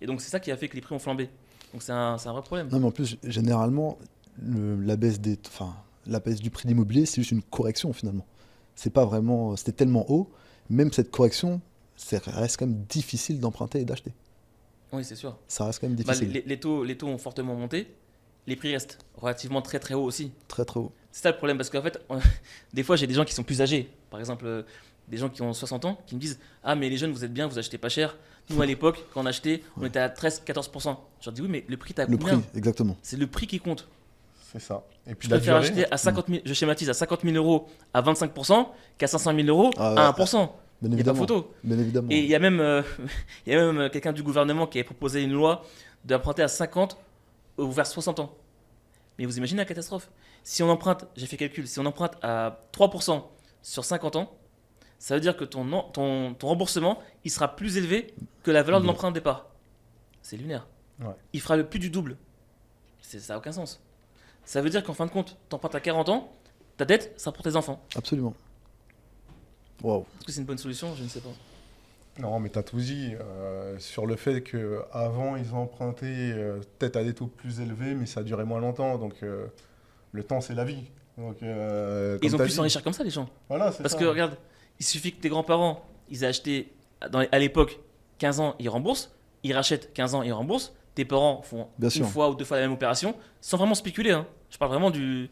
Et donc, c'est ça qui a fait que les prix ont flambé. Donc, c'est un vrai problème. Non, mais en plus, généralement, la baisse du prix de l'immobilier, c'est juste une correction finalement. C'est pas vraiment, c'était tellement haut, même cette correction, ça reste quand même difficile d'emprunter et d'acheter. Oui, c'est sûr. Ça reste quand même difficile. Les taux ont fortement monté. Les prix restent relativement très très hauts aussi. Très très haut. C'est ça le problème, parce qu'en fait, des fois, j'ai des gens qui sont plus âgés. Par exemple, des gens qui ont 60 ans, qui me disent « Ah, mais les jeunes, vous êtes bien, vous achetez pas cher. Nous, à l'époque, quand on achetait, on était à 13-14%. » Je leur dis « Oui, mais le prix, t'as Le combien? prix, exactement. C'est le prix qui compte. C'est ça. Et puis Je préfère acheter à 50 000, je schématise, à 50 000 euros à 25% qu'à 500 000 euros à 1%. Bien Il n'y a pas évidemment. photo. Bien évidemment. Et il y a même, quelqu'un du gouvernement qui avait proposé une loi d'emprunter à 50 ou vers 60 ans. Mais vous imaginez la catastrophe? Si on emprunte, j'ai fait calcul, si on emprunte à 3% sur 50 ans, ça veut dire que ton remboursement, il sera plus élevé que la valeur de l'emprunt de départ. C'est lunaire. Ouais. Il fera le plus du double. Ça n'a aucun sens. Ça veut dire qu'en fin de compte, tu empruntes à 40 ans, ta dette, c'est pour tes enfants. Absolument. Waouh. Est-ce que c'est une bonne solution? Je ne sais pas. Non, mais t'as tout dit sur le fait qu'avant, ils empruntaient peut-être à des taux plus élevés, mais ça durait moins longtemps. Donc, le temps, c'est la vie. Donc, Ils ont pu s'enrichir comme ça, les gens. Voilà, c'est Parce ça. que regarde, il suffit que tes grands-parents, ils aient acheté à l'époque 15 ans, ils remboursent. Ils rachètent 15 ans, ils remboursent. Tes parents font Bien une sûr. fois ou deux fois la même opération sans vraiment spéculer. Je parle vraiment du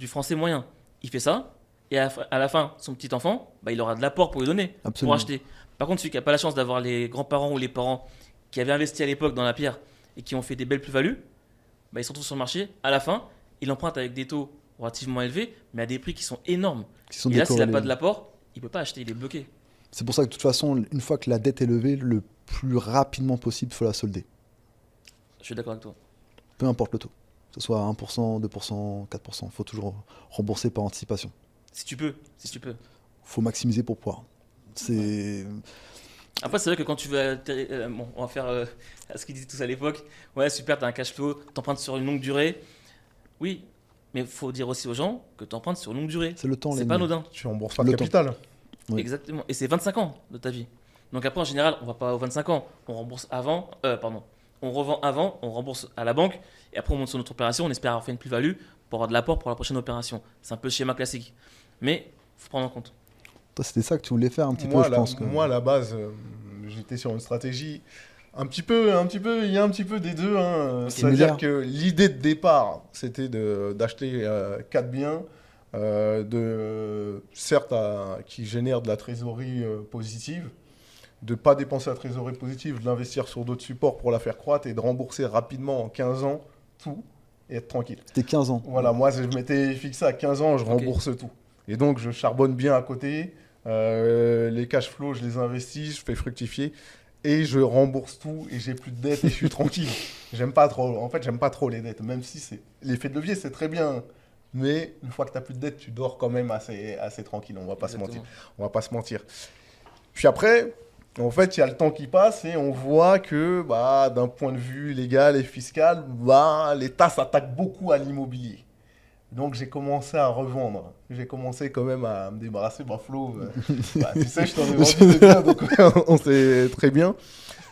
français moyen. Il fait ça et à la fin, son petit enfant, il aura de l'apport pour lui donner, Absolument. pour acheter. Par contre, celui qui n'a pas la chance d'avoir les grands-parents ou les parents qui avaient investi à l'époque dans la pierre et qui ont fait des belles plus-values, ils se retrouvent sur le marché. À la fin, il emprunte avec des taux relativement élevés, mais à des prix qui sont énormes. Qui sont Et là, s'il n'a décorrélés. pas de l'apport, il ne peut pas acheter, il est bloqué. C'est pour ça que de toute façon, une fois que la dette est levée, le plus rapidement possible, il faut la solder. Je suis d'accord avec toi. Peu importe le taux. Que ce soit 1%, 2%, 4%. Il faut toujours rembourser par anticipation. Si tu peux. Il faut maximiser pour pouvoir. C'est... Après, c'est vrai que quand tu veux on va faire ce qu'ils disaient tous à l'époque. Ouais, super, t'as un cash flow, t'empruntes sur une longue durée. Oui, mais il faut dire aussi aux gens que t'empruntes sur une longue durée. C'est le temps, C'est l'ennemi. pas anodin. Tu rembourses pas Le le capital. Oui. Exactement. Et c'est 25 ans de ta vie. Donc après, en général, on va pas aux 25 ans. On rembourse avant. On revend avant, on rembourse à la banque. Et après, on monte sur notre opération. On espère avoir fait une plus-value pour avoir de l'apport pour la prochaine opération. C'est un peu le schéma classique. Mais il faut prendre en compte. Toi, c'était ça que tu voulais faire un petit Moi, peu, je pense. moi, à la base, j'étais sur une stratégie il y a un petit peu des deux. C'est-à-dire Similaire. que l'idée de départ, c'était d'acheter 4 biens, certes, qui génèrent de la trésorerie positive, de ne pas dépenser la trésorerie positive, de l'investir sur d'autres supports pour la faire croître et de rembourser rapidement en 15 ans tout et être tranquille. C'était 15 ans. Voilà, moi, je m'étais fixé à 15 ans, je rembourse tout. Et donc, je charbonne bien à côté. Les cash flows, je les investis, je fais fructifier. Et je rembourse tout et j'ai plus de dettes et je suis tranquille. J'aime pas trop les dettes. Même si l'effet de levier, c'est très bien. Mais une fois que tu n'as plus de dettes, tu dors quand même assez tranquille. On va pas se mentir. Puis après, En fait, il y a le temps qui passe et on voit que d'un point de vue légal et fiscal, l'État s'attaque beaucoup à l'immobilier. Donc j'ai commencé à revendre. J'ai commencé quand même à me débarrasser. Flo, tu sais, je t'en ai vendu des biens, donc on sait très bien.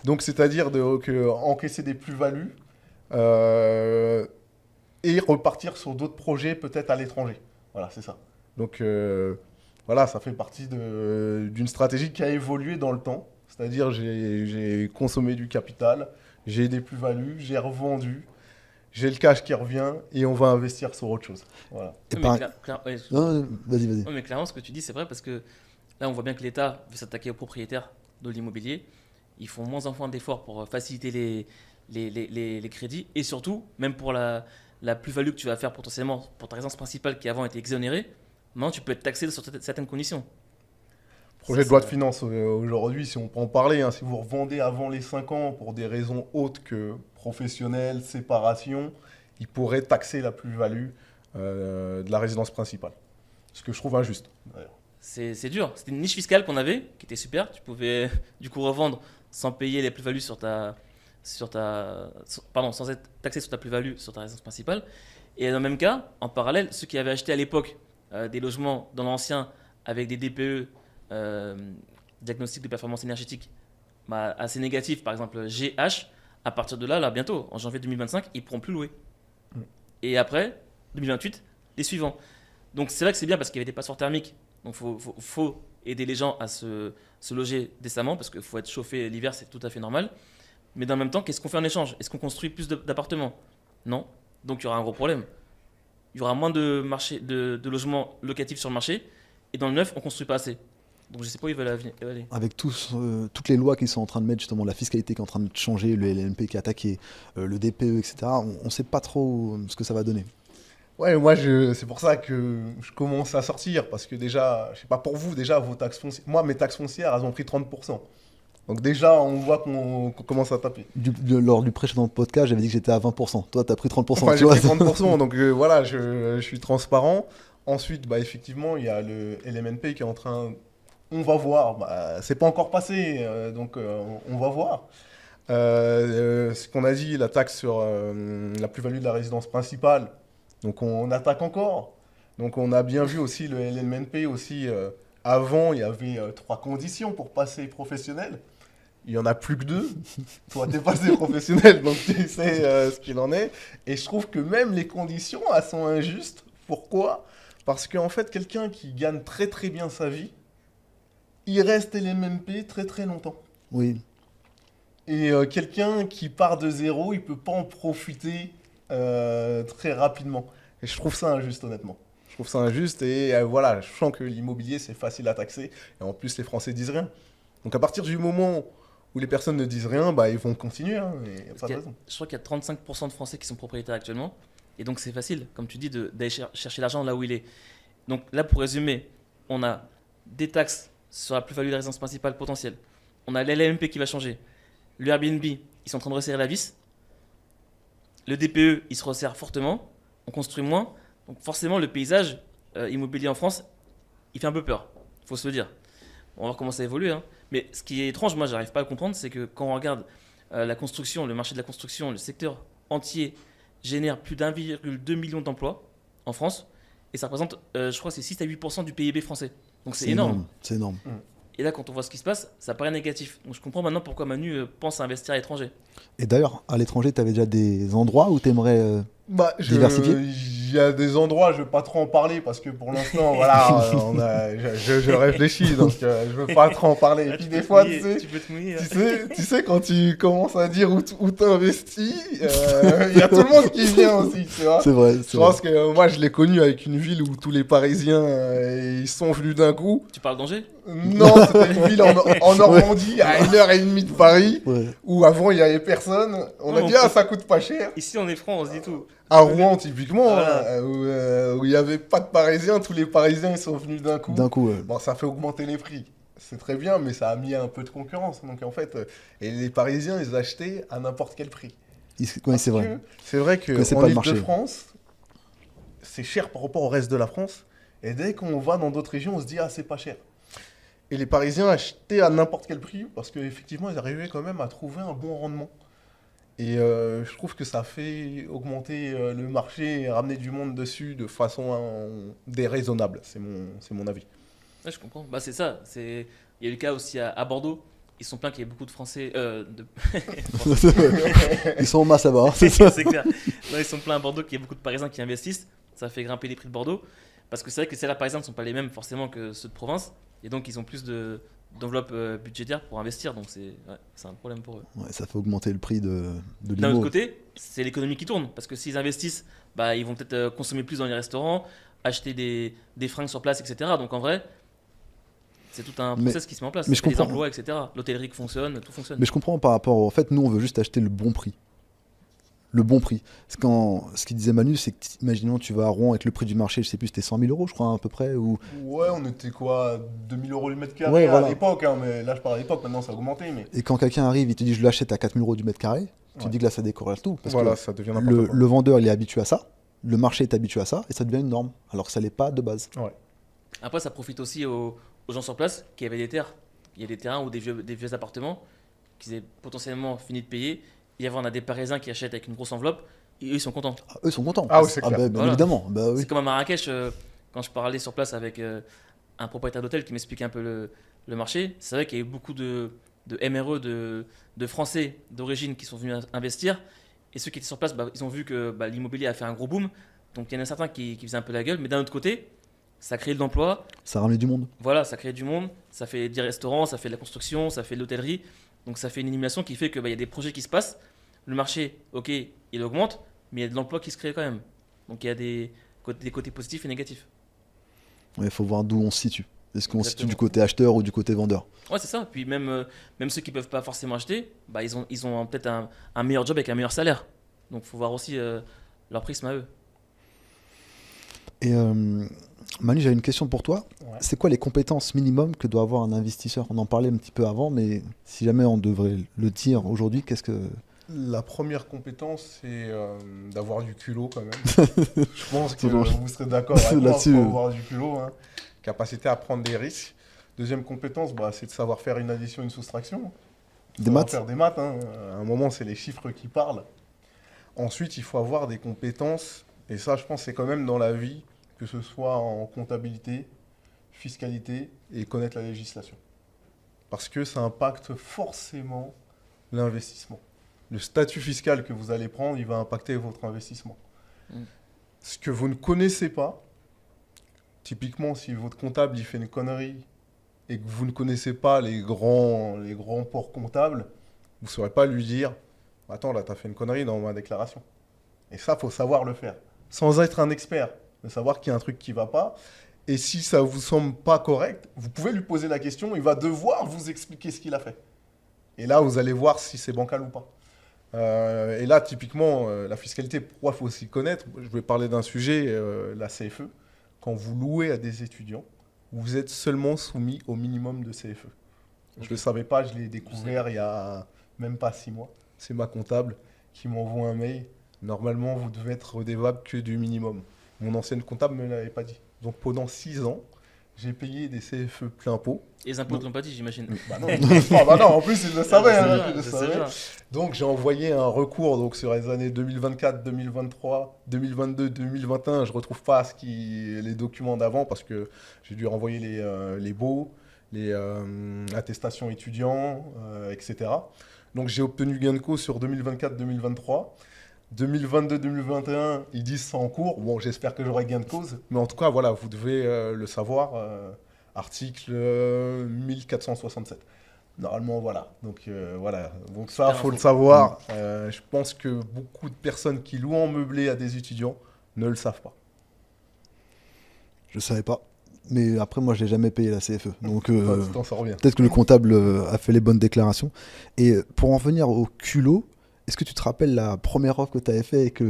Donc c'est-à-dire encaisser des plus-values et repartir sur d'autres projets peut-être à l'étranger. Voilà, c'est ça. Donc ça fait partie d'une stratégie qui a évolué dans le temps. C'est-à-dire j'ai consommé du capital, j'ai des plus-values, j'ai revendu. J'ai le cash qui revient et on va investir sur autre chose. Voilà. Non, vas-y. Non, mais clairement, ce que tu dis, c'est vrai parce que là, on voit bien que l'État veut s'attaquer aux propriétaires de l'immobilier. Ils font moins en moins d'efforts pour faciliter les crédits et surtout, même pour la plus-value que tu vas faire potentiellement pour ta résidence principale qui avant était exonérée, maintenant tu peux être taxé sur certaines conditions. Projet de loi de finances aujourd'hui, si on peut en parler, si vous revendez avant les 5 ans pour des raisons autres que professionnelles, séparation, il pourrait taxer la plus-value de la résidence principale. Ce que je trouve injuste, d'ailleurs. C'est dur. C'était une niche fiscale qu'on avait, qui était super. Tu pouvais du coup revendre sans payer les plus-values sans être taxé sur ta plus-value sur ta résidence principale. Et dans le même cas, en parallèle, ceux qui avaient acheté à l'époque des logements dans l'ancien avec des DPE, diagnostic de performance énergétique, assez négatif, par exemple GH, à partir de là, bientôt, en janvier 2025, ils ne pourront plus louer. Et après, 2028, les suivants. Donc c'est vrai que c'est bien parce qu'il y avait des passoires thermiques. Donc il faut aider les gens à se loger décemment parce qu'il faut être chauffé l'hiver, c'est tout à fait normal. Mais dans le même temps, qu'est-ce qu'on fait en échange? Est-ce qu'on construit plus d'appartements? Non. Donc il y aura un gros problème. Il y aura moins de logements locatifs sur le marché. Et dans le neuf, on ne construit pas assez. Donc je ne sais pas où ils veulent aller. Avec toutes les lois qui sont en train de mettre, justement, la fiscalité qui est en train de changer, le LMP qui est attaqué, le DPE, etc., on ne sait pas trop ce que ça va donner. Ouais, moi, c'est pour ça que je commence à sortir. Parce que déjà, je sais pas pour vous, déjà, vos taxes foncières. Moi, mes taxes foncières, elles ont pris 30%. Donc déjà, on voit qu'on commence à taper. Lors du précédent podcast, j'avais dit que j'étais à 20%. Toi, tu as pris 30%. Enfin, j'ai pris 30%, donc voilà, je suis transparent. Ensuite, effectivement, il y a le LMNP qui est en train... On va voir. C'est pas encore passé, donc on va voir. Ce qu'on a dit, la taxe sur la plus-value de la résidence principale, donc on attaque encore. Donc on a bien vu aussi le LMNP aussi. Avant, il y avait 3 conditions pour passer professionnel. Il n'y en a plus que 2. Toi, tu es passé professionnel, donc tu sais ce qu'il en est. Et je trouve que même les conditions, elles sont injustes. Pourquoi ? Parce qu'en fait, quelqu'un qui gagne très très bien sa vie, il reste LMNP très très longtemps. Oui. Et quelqu'un qui part de zéro, il ne peut pas en profiter très rapidement. Et je trouve ça injuste, honnêtement. Je trouve ça injuste et voilà, je sens que l'immobilier, c'est facile à taxer. Et en plus, les Français disent rien. Donc à partir du moment où les personnes ne disent rien, ils vont continuer. Et pas de raison. Je crois qu'il y a 35% de Français qui sont propriétaires actuellement. Et donc c'est facile, comme tu dis, d'aller chercher l'argent là où il est. Donc là, pour résumer, on a des taxes sur la plus-value de la résidence principale potentielle. On a l'LMP qui va changer. Le Airbnb, ils sont en train de resserrer la vis. Le DPE, il se resserre fortement. On construit moins. Donc forcément, le paysage immobilier en France, il fait un peu peur. Il faut se le dire. On va voir comment ça évolue. Mais ce qui est étrange, moi, j'arrive pas à comprendre, c'est que quand on regarde la construction, le marché de la construction, le secteur entier génère plus d'1,2 million d'emplois en France. Et ça représente, je crois, c'est 6 à 8% du PIB français. Donc c'est énorme. C'est énorme. Et là, quand on voit ce qui se passe, ça paraît négatif. Donc je comprends maintenant pourquoi Manu pense à investir à l'étranger. Et d'ailleurs, à l'étranger, tu avais déjà des endroits où tu aimerais diversifier? Il y a des endroits, je ne vais pas trop en parler parce que pour l'instant, voilà, je réfléchis, donc je ne veux pas trop en parler. Et puis des fois, tu peux te mouiller. Tu sais, quand tu commences à dire où tu investis, il y a tout le monde qui vient aussi, tu vois. C'est vrai. Je pense que moi, je l'ai connu avec une ville où tous les Parisiens, ils sont venus d'un coup. Tu parles d'Angers? Non, c'était une ville en Normandie, à 1h30 de Paris, où avant, il n'y avait personne. On a dit, ça coûte pas cher. Ici, on est franc, on se dit tout. À Rouen, typiquement, où il n'y avait pas de Parisiens, tous les Parisiens ils sont venus d'un coup. Bon, ça fait augmenter les prix. C'est très bien, mais ça a mis un peu de concurrence. Donc en fait, et les Parisiens, ils achetaient à n'importe quel prix. Oui, c'est vrai. C'est vrai qu'en Ile-de-France, c'est cher par rapport au reste de la France. Et dès qu'on va dans d'autres régions, on se dit, c'est pas cher. Et les Parisiens achetaient à n'importe quel prix parce qu'effectivement, ils arrivaient quand même à trouver un bon rendement. Et je trouve que ça fait augmenter le marché et ramener du monde dessus de façon déraisonnable. C'est mon avis. Ouais, je comprends. Bah, c'est ça. Il y a eu le cas aussi à Bordeaux. Ils sont plaints qu'il y ait beaucoup de Français. Ils sont en masse là-bas, hein, c'est ça. C'est clair. Non, ils sont pleins à Bordeaux qu'il y ait beaucoup de Parisiens qui investissent. Ça fait grimper les prix de Bordeaux. Parce que c'est vrai que les salaires parisiens ne sont pas les mêmes forcément que ceux de province. Et donc, ils ont plus d'enveloppe budgétaire pour investir. Donc, c'est un problème pour eux. Ouais, ça fait augmenter le prix de D'un autre l'IMO. côté, c'est l'économie qui tourne. Parce que s'ils investissent, bah, ils vont peut-être consommer plus dans les restaurants, acheter des fringues sur place, etc. Donc, en vrai, c'est tout un process qui se met en place. mais Ça je fait des comprends. emplois, etc. L'hôtellerie qui fonctionne, tout fonctionne. Mais je comprends par rapport en fait, nous, on veut juste acheter le bon prix. Le bon prix. Ce qu'il disait Manu, c'est que, imaginons, tu vas à Rouen avec le prix du marché, je sais plus, c'était 100 000 euros, je crois, à peu près. Ou... Ouais, on était quoi, 2000 euros le mètre carré Ouais, voilà. à l'époque, hein, mais là je parle à l'époque, maintenant ça a augmenté. Mais... Et quand quelqu'un arrive, il te dit, je l'achète à 4 000 euros du mètre carré, tu te Ouais. dis que là, ça décorrèle tout. Parce Voilà, que ça devient n'importe quoi. le vendeur, il est habitué à ça, le marché est habitué à ça, et ça devient une norme, alors que ça l'est pas de base. Ouais. Après, ça profite aussi aux gens sur place qui avaient des terres. Il y a des terrains ou des vieux appartements qu'ils avaient potentiellement fini de payer. On a des Parisiens qui achètent avec une grosse enveloppe et eux, ils sont contents. Ah, eux sont contents. Ah oui, c'est clair. bien Voilà. évidemment. Bah, oui. C'est comme à Marrakech, quand je parlais sur place avec un propriétaire d'hôtel qui m'expliquait un peu le marché, c'est vrai qu'il y a eu beaucoup de MRE, de Français d'origine qui sont venus investir. Et ceux qui étaient sur place, bah, ils ont vu que bah, l'immobilier a fait un gros boom. Donc il y en a certains qui faisaient un peu la gueule. Mais d'un autre côté, ça crée de l'emploi. Ça ramène du monde. Voilà, ça crée du monde. Ça fait des restaurants, ça fait de la construction, ça fait de l'hôtellerie. Donc ça fait une élimination qui fait qu'il bah, y a des projets qui se passent. Le marché, ok, il augmente, mais il y a de l'emploi qui se crée quand même. Donc il y a des côtés positifs et négatifs. Il faut voir d'où on se situe. Est-ce qu'on se situe Exactement. du côté acheteur ou du côté vendeur? Ouais, c'est ça. Puis même ceux qui peuvent pas forcément acheter, bah, ils ont peut-être un meilleur job avec un meilleur salaire. Donc il faut voir aussi leur prisme à eux. Et Manu, j'avais une question pour toi. Ouais. C'est quoi les compétences minimum que doit avoir un investisseur? On en parlait un petit peu avant, mais si jamais on devrait le dire aujourd'hui, qu'est-ce que... La première compétence, c'est d'avoir du culot quand même. Je pense que vous serez d'accord avec moi, Là-dessus, faut avoir du culot, hein. Capacité à prendre des risques. Deuxième compétence, bah, c'est de savoir faire une addition et une soustraction. Des Savoir maths? faire des maths, hein. À un moment, c'est les chiffres qui parlent. Ensuite, il faut avoir des compétences, et ça, je pense, c'est quand même dans la vie, que ce soit en comptabilité, fiscalité, et connaître la législation. Parce que ça impacte forcément l'investissement. Le statut fiscal que vous allez prendre, il va impacter votre investissement. Mm. Ce que vous ne connaissez pas, typiquement, si votre comptable il fait une connerie et que vous ne connaissez pas les grands ports comptables, vous ne saurez pas lui dire « Attends, là, tu as fait une connerie dans ma déclaration. » Et ça, il faut savoir le faire. Sans être un expert, de savoir qu'il y a un truc qui ne va pas. Et si ça ne vous semble pas correct, vous pouvez lui poser la question, il va devoir vous expliquer ce qu'il a fait. Et là, vous allez voir si c'est bancal ou pas. Et là, typiquement, la fiscalité, pourquoi il faut s'y connaître? Je vais parler d'un sujet, la CFE. Quand vous louez à des étudiants, vous êtes seulement soumis au minimum de CFE. Je ne le savais pas, je l'ai découvert il y a même pas 6 mois. C'est ma comptable qui m'envoie un mail. Normalement, vous devez être redevable que du minimum. Mon ancienne comptable ne me l'avait pas dit. Donc pendant 6 ans, j'ai payé des CFE plein pot. Et les impôts ne l'ont pas dit, j'imagine. Bah non, ah bah non, en plus, il le savait. Ah, Il le je sais savait. bien. Donc j'ai envoyé un recours donc, sur les années 2024, 2023, 2022, 2021. Je ne retrouve pas les documents d'avant parce que j'ai dû renvoyer les baux, les attestations étudiants, etc. Donc j'ai obtenu gain de cause sur 2024-2023. 2022-2021, ils disent c'est en cours. Bon, j'espère que j'aurai gain de cause. Mais en tout cas, voilà, vous devez le savoir. Article 1467. Normalement, voilà. Donc, voilà. Donc ça, il faut le savoir. Je pense que beaucoup de personnes qui louent en meublé à des étudiants ne le savent pas. Je savais pas. Mais après, moi, je l'ai jamais payé la CFE. Donc, Tu t'en sors bien. peut-être que le comptable a fait les bonnes déclarations. Et pour en venir au culot, est-ce que tu te rappelles la première offre que tu avais fait avec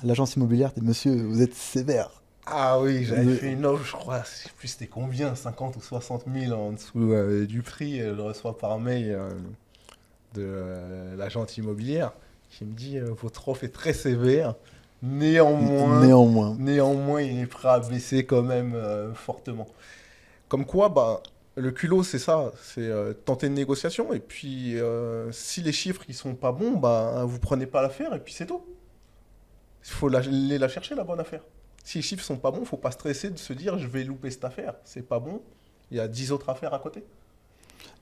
l'agence immobilière? Monsieur, vous êtes sévère. Ah oui, j'avais Mais- fait une offre, je crois, je sais plus c'était combien, 50 ou 60 000 en dessous du prix. Je le reçois par mail de l'agence immobilière qui me dit votre offre est très sévère. Néanmoins, Néanmoins. il est prêt à baisser quand même fortement. Comme quoi, le culot, c'est ça, c'est tenter une négociation. Et puis, si les chiffres ils sont pas bons, vous prenez pas l'affaire et puis c'est tout. Il faut aller la chercher, la bonne affaire. Si les chiffres sont pas bons, faut pas stresser de se dire je vais louper cette affaire. C'est pas bon, il y a 10 autres affaires à côté.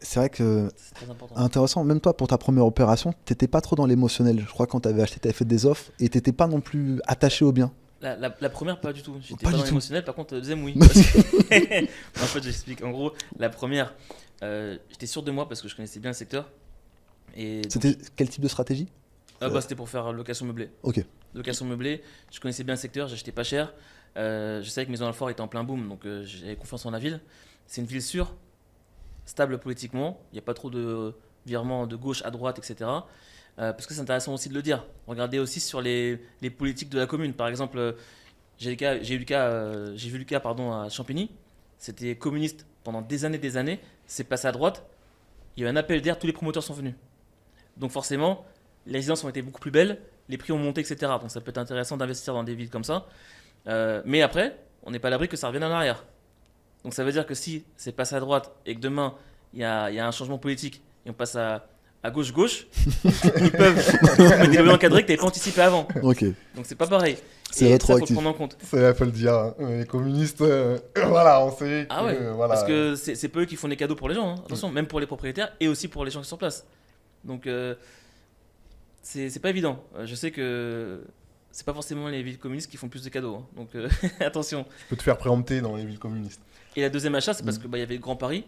C'est vrai que C'est très important. intéressant, même toi pour ta première opération, t'étais pas trop dans l'émotionnel. Je crois que quand t'avais acheté, t'avais fait des offres et t'étais pas non plus attaché au bien. La première, pas du tout. J'étais Pas pas du dans tout. l'émotionnel, par contre, la deuxième, oui. Parce que- en fait, j'explique. En gros, la première, j'étais sûr de moi parce que je connaissais bien le secteur. Et donc, C'était quel type de stratégie? c'était pour faire location meublée. Ok. Location meublée, je connaissais bien le secteur, j'achetais pas cher. Je savais que Maison Alfort était en plein boom, donc j'avais confiance en la ville. C'est une ville sûre, stable politiquement, il n'y a pas trop de virements de gauche à droite, etc. Parce que c'est intéressant aussi de le dire. Regardez aussi sur les politiques de la commune. Par exemple, j'ai vu le cas à Champigny. C'était communiste pendant des années. C'est passé à droite. Il y a eu un appel d'air, tous les promoteurs sont venus. Donc forcément, les résidences ont été beaucoup plus belles, les prix ont monté, etc. Donc ça peut être intéressant d'investir dans des villes comme ça. Mais après, on n'est pas à l'abri que ça revienne en arrière. Donc ça veut dire que si c'est passé à droite et que demain, il y a un changement politique et on passe à gauche-gauche, ils peuvent mettre des loyers encadrés que tu n'avais pas anticipé avant. Ok. Donc c'est pas pareil. C'est Et ça, faut le rétroactif. prendre en compte. Ça faut le dire, hein. Les communistes, voilà, on sait Ah que, ouais, voilà. parce que c'est pas eux qui font des cadeaux pour les gens, hein. Attention, même pour les propriétaires et aussi pour les gens qui sont sur place. Donc c'est pas évident. Je sais que c'est pas forcément les villes communistes qui font plus de cadeaux, hein. Donc attention. Je peux te faire préempter dans les villes communistes. Et la deuxième achat, c'est parce que il y avait le Grand Paris,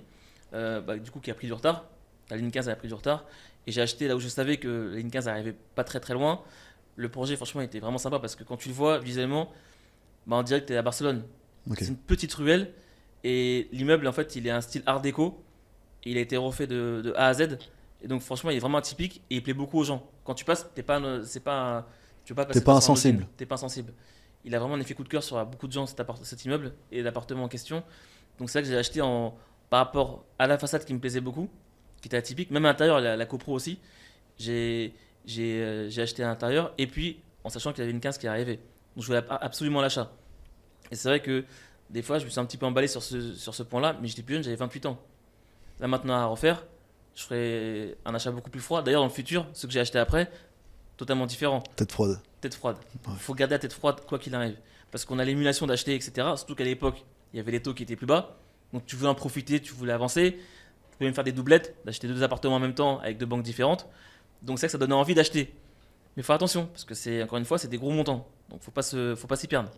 du coup qui a pris du retard. La ligne 15 a pris du retard. Et j'ai acheté là où je savais que la ligne 15 n'arrivait pas très loin. Le projet, franchement, était vraiment sympa parce que quand tu le vois visuellement, on dirait que tu es à Barcelone. Ok. C'est une petite ruelle et l'immeuble, en fait, il est un style art déco. Et il a été refait de A à Z. Et donc, franchement, il est vraiment atypique et il plaît beaucoup aux gens. Quand tu passes, tu veux pas passer T'es pas devant sur un insensible. autre. T'es pas insensible. Il a vraiment un effet coup de cœur sur beaucoup de gens, cet immeuble et l'appartement en question. Donc, c'est ça que j'ai acheté par rapport à la façade qui me plaisait beaucoup, qui était atypique. Même à l'intérieur, la copro aussi. J'ai acheté à l'intérieur et puis en sachant qu'il y avait une 15 qui arrivait. Donc, je voulais absolument l'achat. Et c'est vrai que des fois, je me suis un petit peu emballé sur ce point-là, mais j'étais plus jeune, j'avais 28 ans. Là, maintenant, à refaire, je ferai un achat beaucoup plus froid. D'ailleurs, dans le futur, ce que j'ai acheté après, totalement différent. Tête froide. Tête froide. Il Ouais. faut garder la tête froide quoi qu'il arrive. Parce qu'on a l'émulation d'acheter, etc. Surtout qu'à l'époque, il y avait les taux qui étaient plus bas. Donc tu voulais en profiter, tu voulais avancer. Tu pouvais même faire des doublettes, d'acheter 2 appartements en même temps avec 2 banques différentes. Donc c'est ça que ça donnait envie d'acheter. Mais faut attention, parce que encore une fois, c'est des gros montants. Donc faut pas s'y perdre.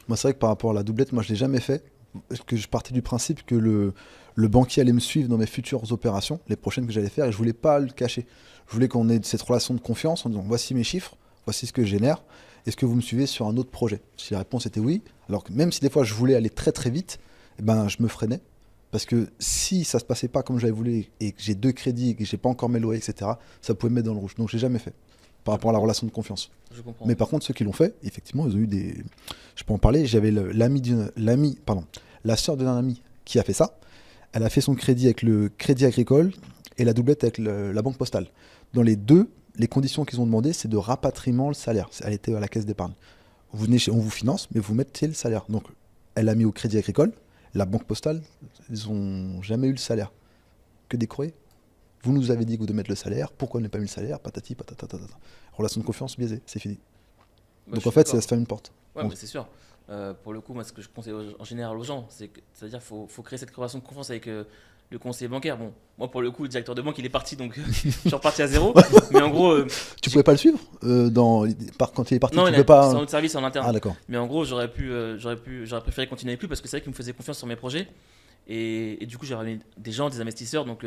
Moi, c'est vrai que par rapport à la doublette, moi, je l'ai jamais fait. Parce que je partais du principe que le banquier allait me suivre dans mes futures opérations, les prochaines que j'allais faire, et je voulais pas le cacher. Je voulais qu'on ait cette relation de confiance en disant voici mes chiffres, voici ce que je génère. Est-ce que vous me suivez sur un autre projet? Si la réponse était oui, alors que même si des fois je voulais aller très très vite, eh ben, je me freinais. Parce que si ça se passait pas comme j'avais voulu et que j'ai 2 crédits et que j'ai pas encore mes loyers, etc., ça pouvait me mettre dans le rouge. Donc je l'ai jamais fait par rapport à la relation de confiance. Je comprends. Mais par contre, ceux qui l'ont fait, effectivement, ils ont eu des. Je peux en parler. J'avais la sœur d'un ami qui a fait ça. Elle a fait son crédit avec le Crédit Agricole et la doublette avec la Banque Postale. Dans les deux, les conditions qu'ils ont demandé, c'est de rapatriement le salaire. Elle était à la caisse d'épargne. Vous venez on vous finance, mais vous mettez le salaire. Donc, elle a mis au Crédit Agricole. La Banque Postale, ils n'ont jamais eu le salaire. Que des courriers. Vous nous avez dit que vous devez mettre le salaire. Pourquoi on n'a pas mis le salaire? Patati, patata, patata. Relation de confiance biaisée, c'est fini. Bah, Donc je en suis fait, d'accord. ça se ferme une porte. Ouais, Donc- mais c'est sûr. Pour le coup, moi, ce que je conseille en général aux gens, c'est-à-dire qu'il faut créer cette relation de confiance avec le conseiller bancaire. Bon, moi, pour le coup, le directeur de banque, il est parti, donc je suis reparti à zéro. Mais en gros, Tu pouvais pas le suivre quand il est parti? non, Tu c'est pouvais pas. un autre service en interne. Ah d'accord. Mais en gros, j'aurais préféré continuer avec lui parce que c'est vrai qu'il me faisait confiance sur mes projets. Et du coup, j'ai ramené des gens, des investisseurs, donc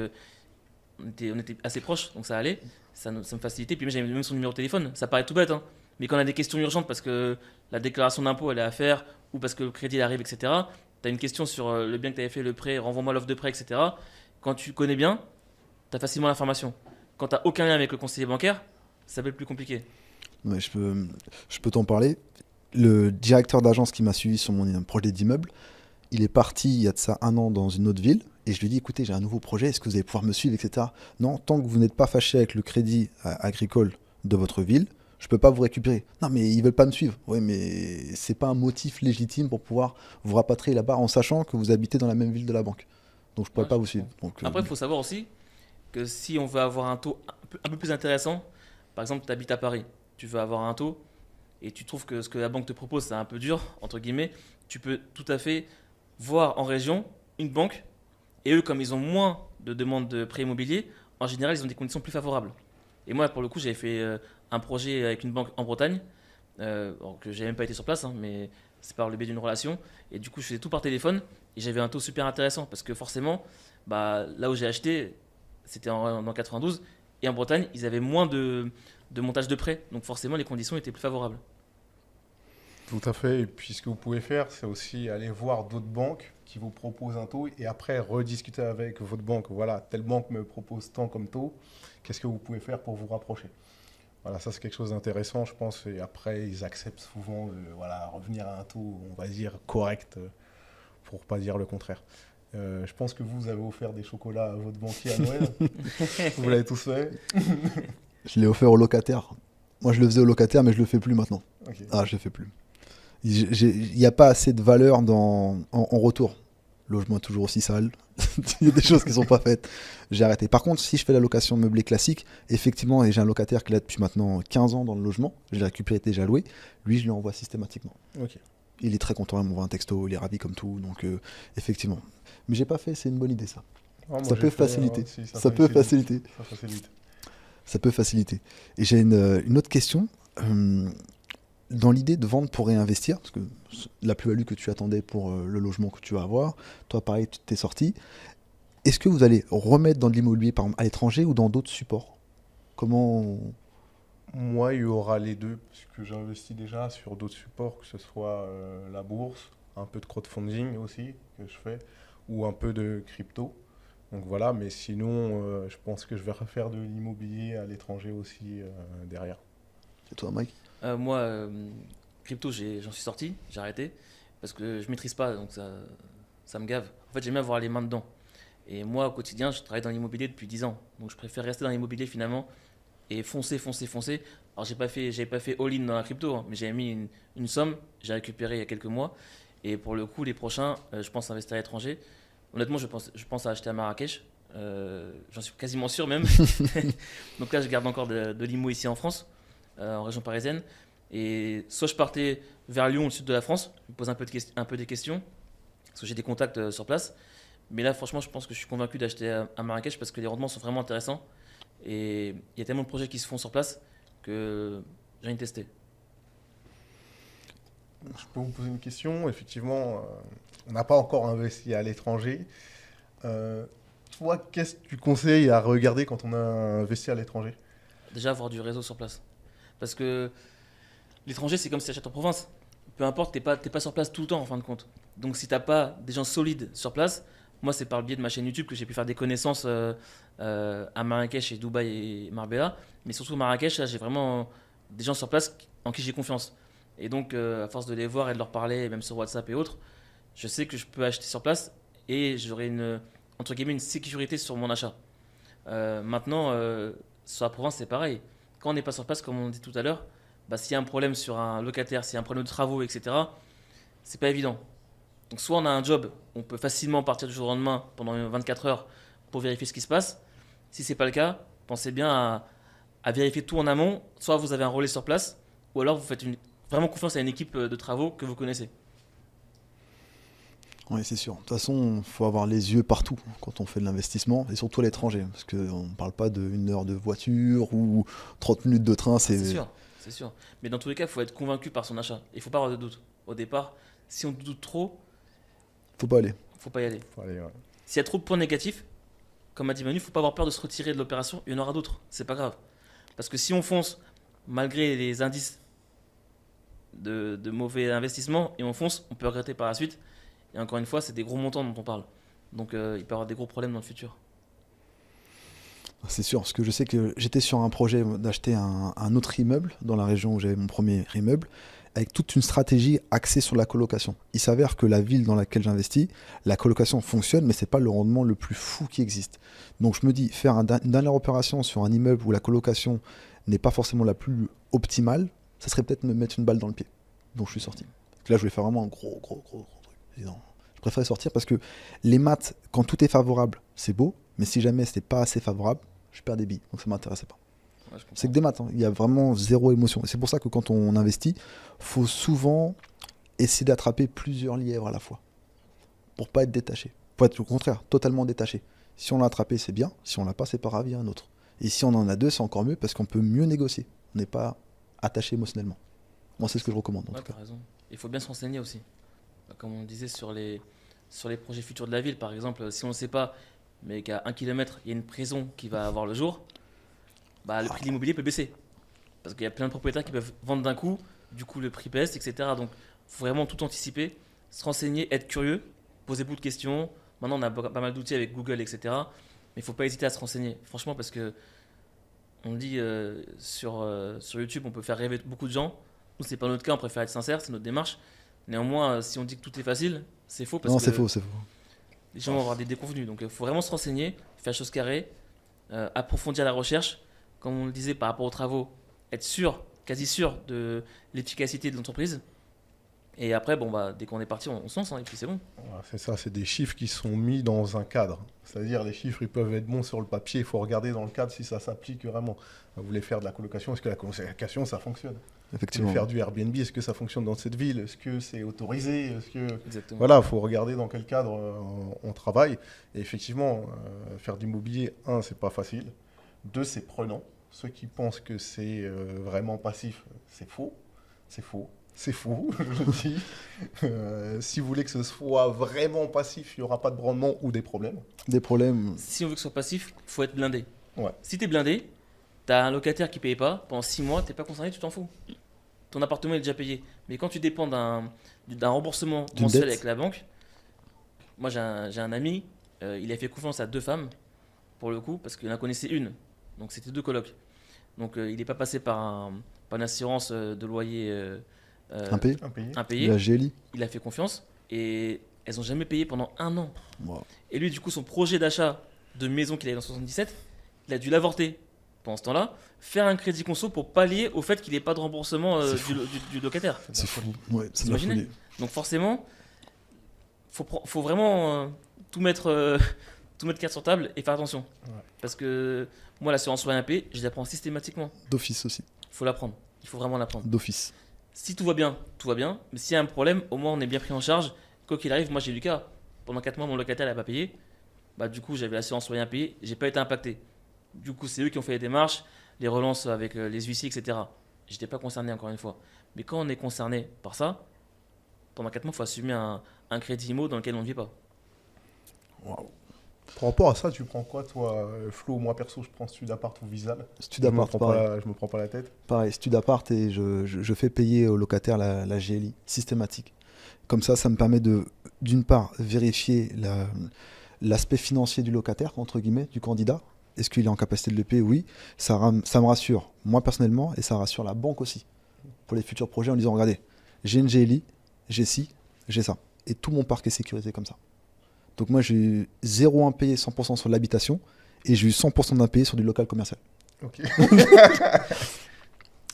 on était assez proches, donc ça allait. Ça me facilitait. Puis j'avais même son numéro de téléphone. Ça paraît tout bête, hein. Mais quand on a des questions urgentes parce que la déclaration d'impôt elle est à faire ou parce que le crédit arrive, etc. Tu as une question sur le bien que tu avais fait, le prêt, renvoie-moi l'offre de prêt, etc. Quand tu connais bien, tu as facilement l'information. Quand tu n'as aucun lien avec le conseiller bancaire, ça peut être plus compliqué. Ouais, je peux t'en parler. Le directeur d'agence qui m'a suivi sur mon projet d'immeuble, il est parti il y a de ça 1 an dans une autre ville et je lui ai dit écoutez, j'ai un nouveau projet, est-ce que vous allez pouvoir me suivre, etc. Non, tant que vous n'êtes pas fâché avec le crédit agricole de votre ville, je peux pas vous récupérer. Non, mais ils veulent pas me suivre. Oui, mais c'est pas un motif légitime pour pouvoir vous rapatrier là-bas en sachant que vous habitez dans la même ville de la banque. Donc je pourrais Ouais, pas je vous suivre. comprends. Donc, Après, il faut savoir aussi que si on veut avoir un taux un peu plus intéressant, par exemple, tu habites à Paris, tu veux avoir un taux et tu trouves que ce que la banque te propose, c'est un peu dur, entre guillemets, tu peux tout à fait voir en région une banque et eux, comme ils ont moins de demandes de prêt immobilier, en général, ils ont des conditions plus favorables. Et moi, pour le coup, j'avais fait un projet avec une banque en Bretagne, alors que j'ai même pas été sur place, hein, mais c'est par le biais d'une relation. Et du coup, je faisais tout par téléphone et j'avais un taux super intéressant parce que forcément, bah, là où j'ai acheté, c'était en 92 et en Bretagne, ils avaient moins de montage de prêt. Donc forcément, les conditions étaient plus favorables. Tout à fait. Et puis ce que vous pouvez faire, c'est aussi aller voir d'autres banques qui vous proposent un taux et après rediscuter avec votre banque. Voilà, telle banque me propose tant comme taux. Qu'est-ce que vous pouvez faire pour vous rapprocher? Voilà, ça c'est quelque chose d'intéressant, je pense. Et après, ils acceptent souvent de voilà, revenir à un taux, on va dire, correct, pour pas dire le contraire. Je pense que vous avez offert des chocolats à votre banquier à Noël. Vous l'avez tous fait. je l'ai offert aux locataires. Moi, je le faisais aux locataires, mais je le fais plus maintenant. Ok. Ah, je le fais plus. Il n'y a pas assez de valeur en retour. Le logement est toujours aussi sale. Il y a des choses qui ne sont pas faites. J'ai arrêté. Par contre, si je fais la location meublée classique, effectivement, et j'ai un locataire qui est là depuis maintenant 15 ans dans le logement, je l'ai récupéré déjà loué, lui, je lui envoie systématiquement. Ok. Il est très content, il m'envoie un texto, il est ravi comme tout. Donc, effectivement. Mais j'ai pas fait, c'est une bonne idée ça. Ah, moi, Ça j'ai peut fait, faciliter. si, Ça peut faciliter. Ça facilite. Ça peut faciliter. Et j'ai une autre question. Dans l'idée de vendre pour réinvestir, parce que la plus-value que tu attendais pour le logement que tu vas avoir, toi pareil, tu t'es sorti, est-ce que vous allez remettre dans de l'immobilier par exemple, à l'étranger ou dans d'autres supports? Comment... Moi, il y aura les deux, puisque j'investis déjà sur d'autres supports, que ce soit la bourse, un peu de crowdfunding aussi, que je fais, ou un peu de crypto. Donc voilà, mais sinon, je pense que je vais refaire de l'immobilier à l'étranger aussi derrière. C'est toi, Mike? Moi, crypto, j'en suis sorti, j'ai arrêté parce que je maîtrise pas, donc ça me gave. En fait, j'aime bien avoir les mains dedans. Et moi, au quotidien, je travaille dans l'immobilier depuis 10 ans. Donc, je préfère rester dans l'immobilier finalement et foncer, foncer, foncer. Alors, j'avais pas fait all-in dans la crypto, hein, mais j'avais mis une somme, j'ai récupéré il y a quelques mois. Et pour le coup, les prochains, je pense investir à l'étranger. Honnêtement, je pense à acheter à Marrakech. J'en suis quasiment sûr même. Donc là, je garde encore de l'IMO ici en France, en région parisienne. Et soit je partais vers Lyon, au sud de la France, je me pose un peu des questions, parce que j'ai des contacts sur place. Mais là, franchement, je pense que je suis convaincu d'acheter à Marrakech parce que les rendements sont vraiment intéressants. Et il y a tellement de projets qui se font sur place que j'ai envie de tester. Je peux vous poser une question. Effectivement, on n'a pas encore investi à l'étranger. Toi, qu'est-ce que tu conseilles à regarder quand on a investi à l'étranger? Déjà, avoir du réseau sur place. Parce que l'étranger, c'est comme si tu achètes en province. Peu importe, t'es pas sur place tout le temps en fin de compte. Donc si t'as pas des gens solides sur place, moi c'est par le biais de ma chaîne YouTube que j'ai pu faire des connaissances à Marrakech et Dubaï et Marbella. Mais surtout Marrakech, là j'ai vraiment des gens sur place en qui j'ai confiance. Et donc à force de les voir et de leur parler, même sur WhatsApp et autres, je sais que je peux acheter sur place et j'aurai entre guillemets, une sécurité sur mon achat. Maintenant, sur la province c'est pareil. Quand on n'est pas sur place, comme on dit tout à l'heure, bah, s'il y a un problème sur un locataire, s'il y a un problème de travaux, etc., c'est pas évident. Donc soit on a un job, on peut facilement partir du jour au lendemain pendant 24 heures pour vérifier ce qui se passe. Si c'est pas le cas, pensez bien à vérifier tout en amont. Soit vous avez un relais sur place, ou alors vous faites vraiment confiance à une équipe de travaux que vous connaissez. Oui, c'est sûr. De toute façon, il faut avoir les yeux partout quand on fait de l'investissement, et surtout à l'étranger, parce qu'on ne parle pas d'une heure de voiture ou 30 minutes de train. C'est sûr, c'est sûr. Mais dans tous les cas, il faut être convaincu par son achat. Il ne faut pas avoir de doute. Au départ, si on doute trop, faut pas aller. Faut pas y aller. Faut aller, ouais. S'il y a trop de points négatifs, comme a dit Manu, il ne faut pas avoir peur de se retirer de l'opération. Il y en aura d'autres. C'est pas grave. Parce que si on fonce, malgré les indices de mauvais investissement, et on fonce, on peut regretter par la suite. Et encore une fois, c'est des gros montants dont on parle. Donc il peut y avoir des gros problèmes dans le futur. C'est sûr, parce que je sais que j'étais sur un projet d'acheter un autre immeuble dans la région où j'avais mon premier immeuble, avec toute une stratégie axée sur la colocation. Il s'avère que la ville dans laquelle j'investis, la colocation fonctionne, mais ce n'est pas le rendement le plus fou qui existe. Donc je me dis, faire une dernière opération sur un immeuble où la colocation n'est pas forcément la plus optimale, ça serait peut-être me mettre une balle dans le pied. Donc je suis sorti. Parce que là, je voulais faire vraiment un gros truc. J'ai dit non, je préfère sortir parce que les maths, quand tout est favorable, c'est beau, mais si jamais c'était pas assez favorable, je perds des billes. Donc ça m'intéressait pas. Ouais, je comprends. C'est que des maths, hein. Il y a vraiment zéro émotion. Et c'est pour ça que quand on investit, faut souvent essayer d'attraper plusieurs lièvres à la fois. Pour pas être détaché. Pour être au contraire, totalement détaché. Si on l'a attrapé, c'est bien. Si on l'a pas, c'est pas grave, il y a un autre. Et si on en a deux, c'est encore mieux parce qu'on peut mieux négocier. On n'est pas attaché émotionnellement. Moi, c'est ce que je recommande en Ouais, tout cas. t'as raison. Il faut bien se renseigner aussi. Comme on disait sur les projets futurs de la ville, par exemple, si on ne sait pas, mais qu'à 1 km, il y a une prison qui va avoir le jour, bah, le prix de l'immobilier peut baisser. Parce qu'il y a plein de propriétaires qui peuvent vendre d'un coup, du coup le prix baisse, etc. Donc il faut vraiment tout anticiper, se renseigner, être curieux, poser beaucoup de questions. Maintenant, on a pas mal d'outils avec Google, etc. Mais il ne faut pas hésiter à se renseigner. Franchement, parce que on dit sur YouTube, on peut faire rêver beaucoup de gens. Nous, c'est pas notre cas, on préfère être sincère, c'est notre démarche. Néanmoins, si on dit que tout est facile, c'est faux parce Non, que c'est faux, c'est faux. les gens vont avoir des déconvenus. Donc il faut vraiment se renseigner, faire chose carrée, approfondir la recherche. Comme on le disait par rapport aux travaux, être sûr, quasi sûr de l'efficacité de l'entreprise. Et après, bon, bah, dès qu'on est parti, on se lance, hein, et puis c'est bon. Voilà, c'est ça, c'est des chiffres qui sont mis dans un cadre. C'est-à-dire, les chiffres, ils peuvent être bons sur le papier, il faut regarder dans le cadre si ça s'applique vraiment. Vous voulez faire de la colocation, est-ce que la colocation, ça fonctionne? Vous voulez Effectivement. faire du Airbnb, est-ce que ça fonctionne dans cette ville? Est-ce que c'est autorisé? Est-ce que... Exactement. Voilà, il faut regarder dans quel cadre on travaille. Et effectivement, faire du mobilier, un, c'est pas facile. Deux, c'est prenant. Ceux qui pensent que c'est vraiment passif, c'est faux. C'est faux. C'est faux, je dis. Si vous voulez que ce soit vraiment passif, il n'y aura pas de rendement ou des problèmes. Des problèmes. Si on veut que ce soit passif, il faut être blindé. Ouais. Si tu es blindé, tu as un locataire qui ne paye pas, pendant 6 mois, tu n'es pas concerné, tu t'en fous. Ton appartement est déjà payé. Mais quand tu dépends d'un remboursement D'une mensuel dette. avec la banque, moi j'ai un ami, il a fait confiance à 2 femmes, pour le coup, parce qu'il en connaissait une. Donc c'était 2 colocs. Donc il n'est pas passé par une assurance de loyer Impayé. impayé. La GLI. Il a fait confiance et elles n'ont jamais payé pendant 1 an. Wow. Et lui, du coup, son projet d'achat de maison qu'il avait dans 77, il a dû l'avorter pendant ce temps-là, faire un crédit conso pour pallier au fait qu'il n'ait pas de remboursement C'est fou. du locataire. C'est fou. Ouais, c'est de Vous la imaginez folie. Donc forcément, faut vraiment tout mettre carte sur table et faire attention. Ouais. Parce que moi, l'assurance loyer impayé, je l'apprends systématiquement. D'office aussi. Il faut l'apprendre. Il faut vraiment l'apprendre. D'office. Si tout va bien, tout va bien. Mais s'il y a un problème, au moins on est bien pris en charge. Quoi qu'il arrive, moi j'ai eu le cas. Pendant 4 mois, mon locataire n'a pas payé. Bah, du coup, j'avais l'assurance loyer impayé. J'ai pas été impacté. Du coup, c'est eux qui ont fait les démarches, les relances avec les huissiers, etc. J'étais pas concerné encore une fois. Mais quand on est concerné par ça, pendant 4 mois, il faut assumer un crédit IMO dans lequel on ne vit pas. Waouh. Par rapport à ça, tu prends quoi, toi, Flo? Moi, perso, je prends Studapart ou Visal. Studapart, pareil. Je me prends pas la tête. Pareil, Studapart et je fais payer au locataire la GLI systématique. Comme ça me permet de, d'une part, vérifier l'aspect financier du locataire, entre guillemets, du candidat. Est-ce qu'il est en capacité de le payer? Oui. Ça me rassure, moi personnellement, et ça rassure la banque aussi, pour les futurs projets, en disant, regardez, j'ai une GLI, j'ai ci, j'ai ça. Et tout mon parc est sécurisé comme ça. Donc moi, j'ai eu 0 impayé 100% sur l'habitation, et j'ai eu 100% d'impayé sur du local commercial. Ok.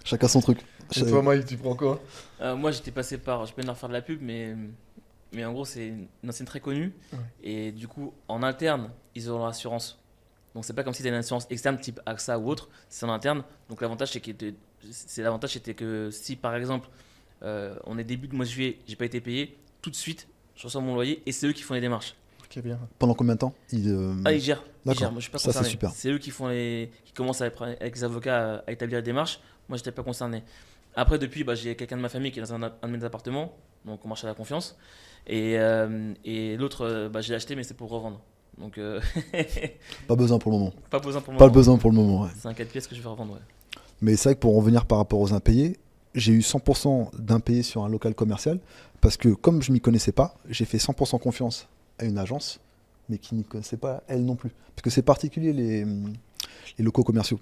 Chacun son truc. Et toi, Mike, tu prends quoi? Moi, j'étais passé par, je peux leur faire de la pub, mais en gros, c'est une enseigne très connue. Ouais. Et du coup, en interne, ils ont leur assurance. Donc, c'est pas comme si c'était une assurance externe type AXA ou autre, c'est en interne. Donc, l'avantage, c'était que si par exemple, on est début de mois de juillet, j'ai pas été payé, tout de suite, je reçois mon loyer et c'est eux qui font les démarches. Ok, bien. Pendant combien de temps Ils gèrent. D'accord. Moi, je suis pas Ça, concerné. c'est super. C'est eux qui commencent avec les avocats à établir les démarches. Moi, j'étais pas concerné. Après, depuis, j'ai quelqu'un de ma famille qui est dans un de mes appartements, donc on marche à la confiance. Et l'autre, je l'ai acheté, mais c'est pour revendre. Donc, Pas besoin pour le moment. pas besoin pour le Pas moment. besoin pour le moment, ouais. C'est un 4 pièces que je vais revendre. Ouais. Mais c'est vrai que pour en revenir par rapport aux impayés, j'ai eu 100% d'impayés sur un local commercial parce que comme je m'y connaissais pas, j'ai fait 100% confiance à une agence, mais qui n'y connaissait pas elle non plus. Parce que c'est particulier les locaux commerciaux.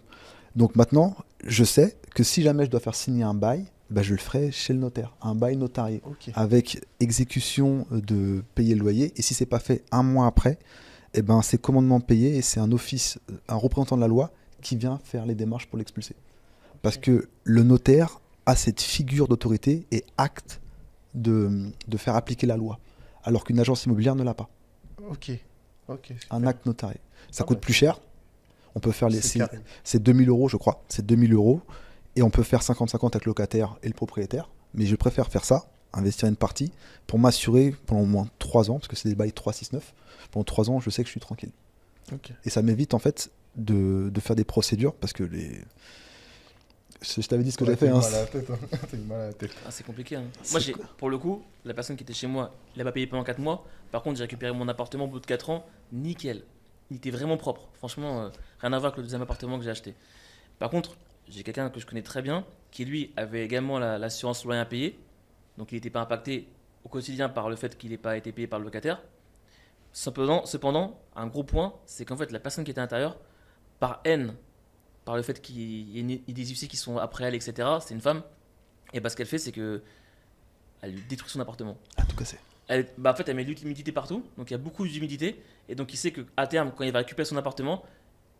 Donc maintenant, je sais que si jamais je dois faire signer un bail, je le ferai chez le notaire, un bail notarié, Ok. avec exécution de payer le loyer. Et si c'est pas fait un mois après, c'est commandement payé et c'est un office, un représentant de la loi qui vient faire les démarches pour l'expulser. Parce que le notaire a cette figure d'autorité et acte de faire appliquer la loi, alors qu'une agence immobilière ne l'a pas. Ok. Ok. Un acte notarié. Ça Ah coûte ouais. plus cher. On peut faire C'est carré. c'est 2000 euros, je crois. C'est 2000 euros. Et on peut faire 50-50 avec le locataire et le propriétaire. Mais je préfère faire ça, investir une partie, pour m'assurer pendant au moins 3 ans, parce que c'est des bails 3-6-9. Pendant 3 ans, je sais que je suis tranquille. Ok. Et ça m'évite en fait de faire des procédures, parce que je t'avais dit ce que Ouais, j'ai fait. t'as eu Hein. mal à la tête. Hein. T'as eu mal à la tête. Ah, c'est compliqué. Hein. C'est Moi, quoi pour le coup, la personne qui était chez moi, il n'a pas payé pendant 4 mois. Par contre, j'ai récupéré mon appartement au bout de 4 ans. Nickel. Il était vraiment propre. Franchement, rien à voir avec le deuxième appartement que j'ai acheté. Par contre, j'ai quelqu'un que je connais très bien qui, lui, avait également l'assurance loyer impayé. Donc, il n'était pas impacté au quotidien par le fait qu'il n'ait pas été payé par le locataire. Cependant, un gros point, c'est qu'en fait, la personne qui était à l'intérieur, par haine, par le fait qu'il y ait des huissiers qui sont après elle, etc., c'est une femme. Et bah, ce qu'elle fait, c'est que elle lui détruit son appartement. Ah, tout cassé. En fait, elle met de l'humidité partout, donc il y a beaucoup d'humidité, et donc il sait qu'à terme, quand il va récupérer son appartement,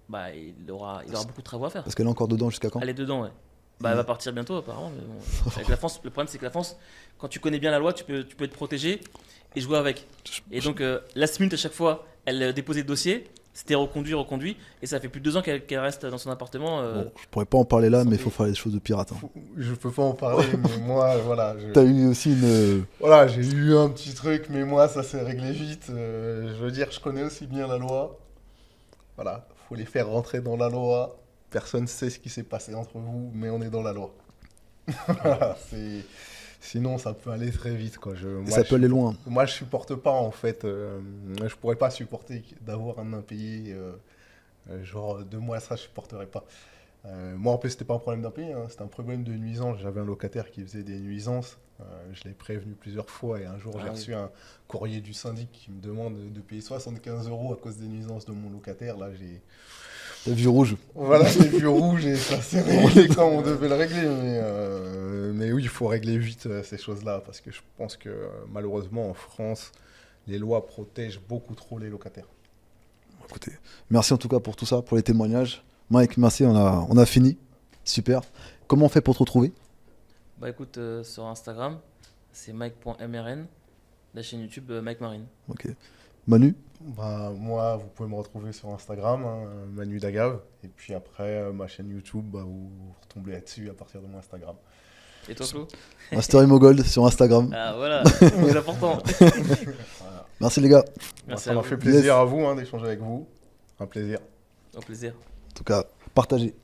bah, il aura beaucoup de travaux à faire. Parce qu'elle est encore dedans jusqu'à quand? Elle est dedans, ouais. Bah, elle va partir bientôt, apparemment. Mais bon, avec la France, le problème, c'est que la France, quand tu connais bien la loi, tu peux être protégé et jouer avec. Et donc, last minute, à chaque fois, elle déposait le dossier, c'était reconduit, et ça fait plus de 2 ans qu'elle reste dans son appartement. Bon, je pourrais pas en parler là, ça mais il fait- faut faire des choses de pirate. Hein. Je peux pas en parler, mais moi, voilà. T'as eu aussi une. Voilà, j'ai eu un petit truc, mais moi, ça s'est réglé vite. Je veux dire, je connais aussi bien la loi. Voilà, faut les faire rentrer dans la loi. Personne sait ce qui s'est passé entre vous, mais on est dans la loi. Voilà, sinon, ça peut aller très vite, quoi. Et ça peut aller loin. Moi, je supporte pas, en fait. Je pourrais pas supporter d'avoir un impayé. Genre, 2 mois, ça, je supporterais pas. Moi, en plus, c'était pas un problème d'impayé, hein, c'était un problème de nuisance. J'avais un locataire qui faisait des nuisances. Je l'ai prévenu plusieurs fois et un jour, j'ai Ah oui. reçu un courrier du syndic qui me demande de payer 75 € à cause des nuisances de mon locataire. Là, T'as vu rouge. voilà, j'ai vu rouge et ça s'est réglé quand on devait le régler. Mais oui, il faut régler vite ces choses-là parce que je pense que malheureusement, en France, les lois protègent beaucoup trop les locataires. Écoutez, merci en tout cas pour tout ça, pour les témoignages. Mike, merci, on a fini. Super. Comment on fait pour te retrouver? Bah écoute, sur Instagram, c'est mike.mrn, la chaîne YouTube Mike Marine. Ok. Manu? Bah, moi, vous pouvez me retrouver sur Instagram, hein, Manu Dagave. Et puis après, ma chaîne YouTube, bah, vous retombez là-dessus à partir de mon Instagram. Et toi, Flo? Master Mogold sur Instagram. Ah voilà, c'est important. Voilà. Merci les gars. Merci Ça à m'a vous. fait plaisir Yes. à vous d'échanger avec vous. Un plaisir. Au plaisir. En tout cas, partagez.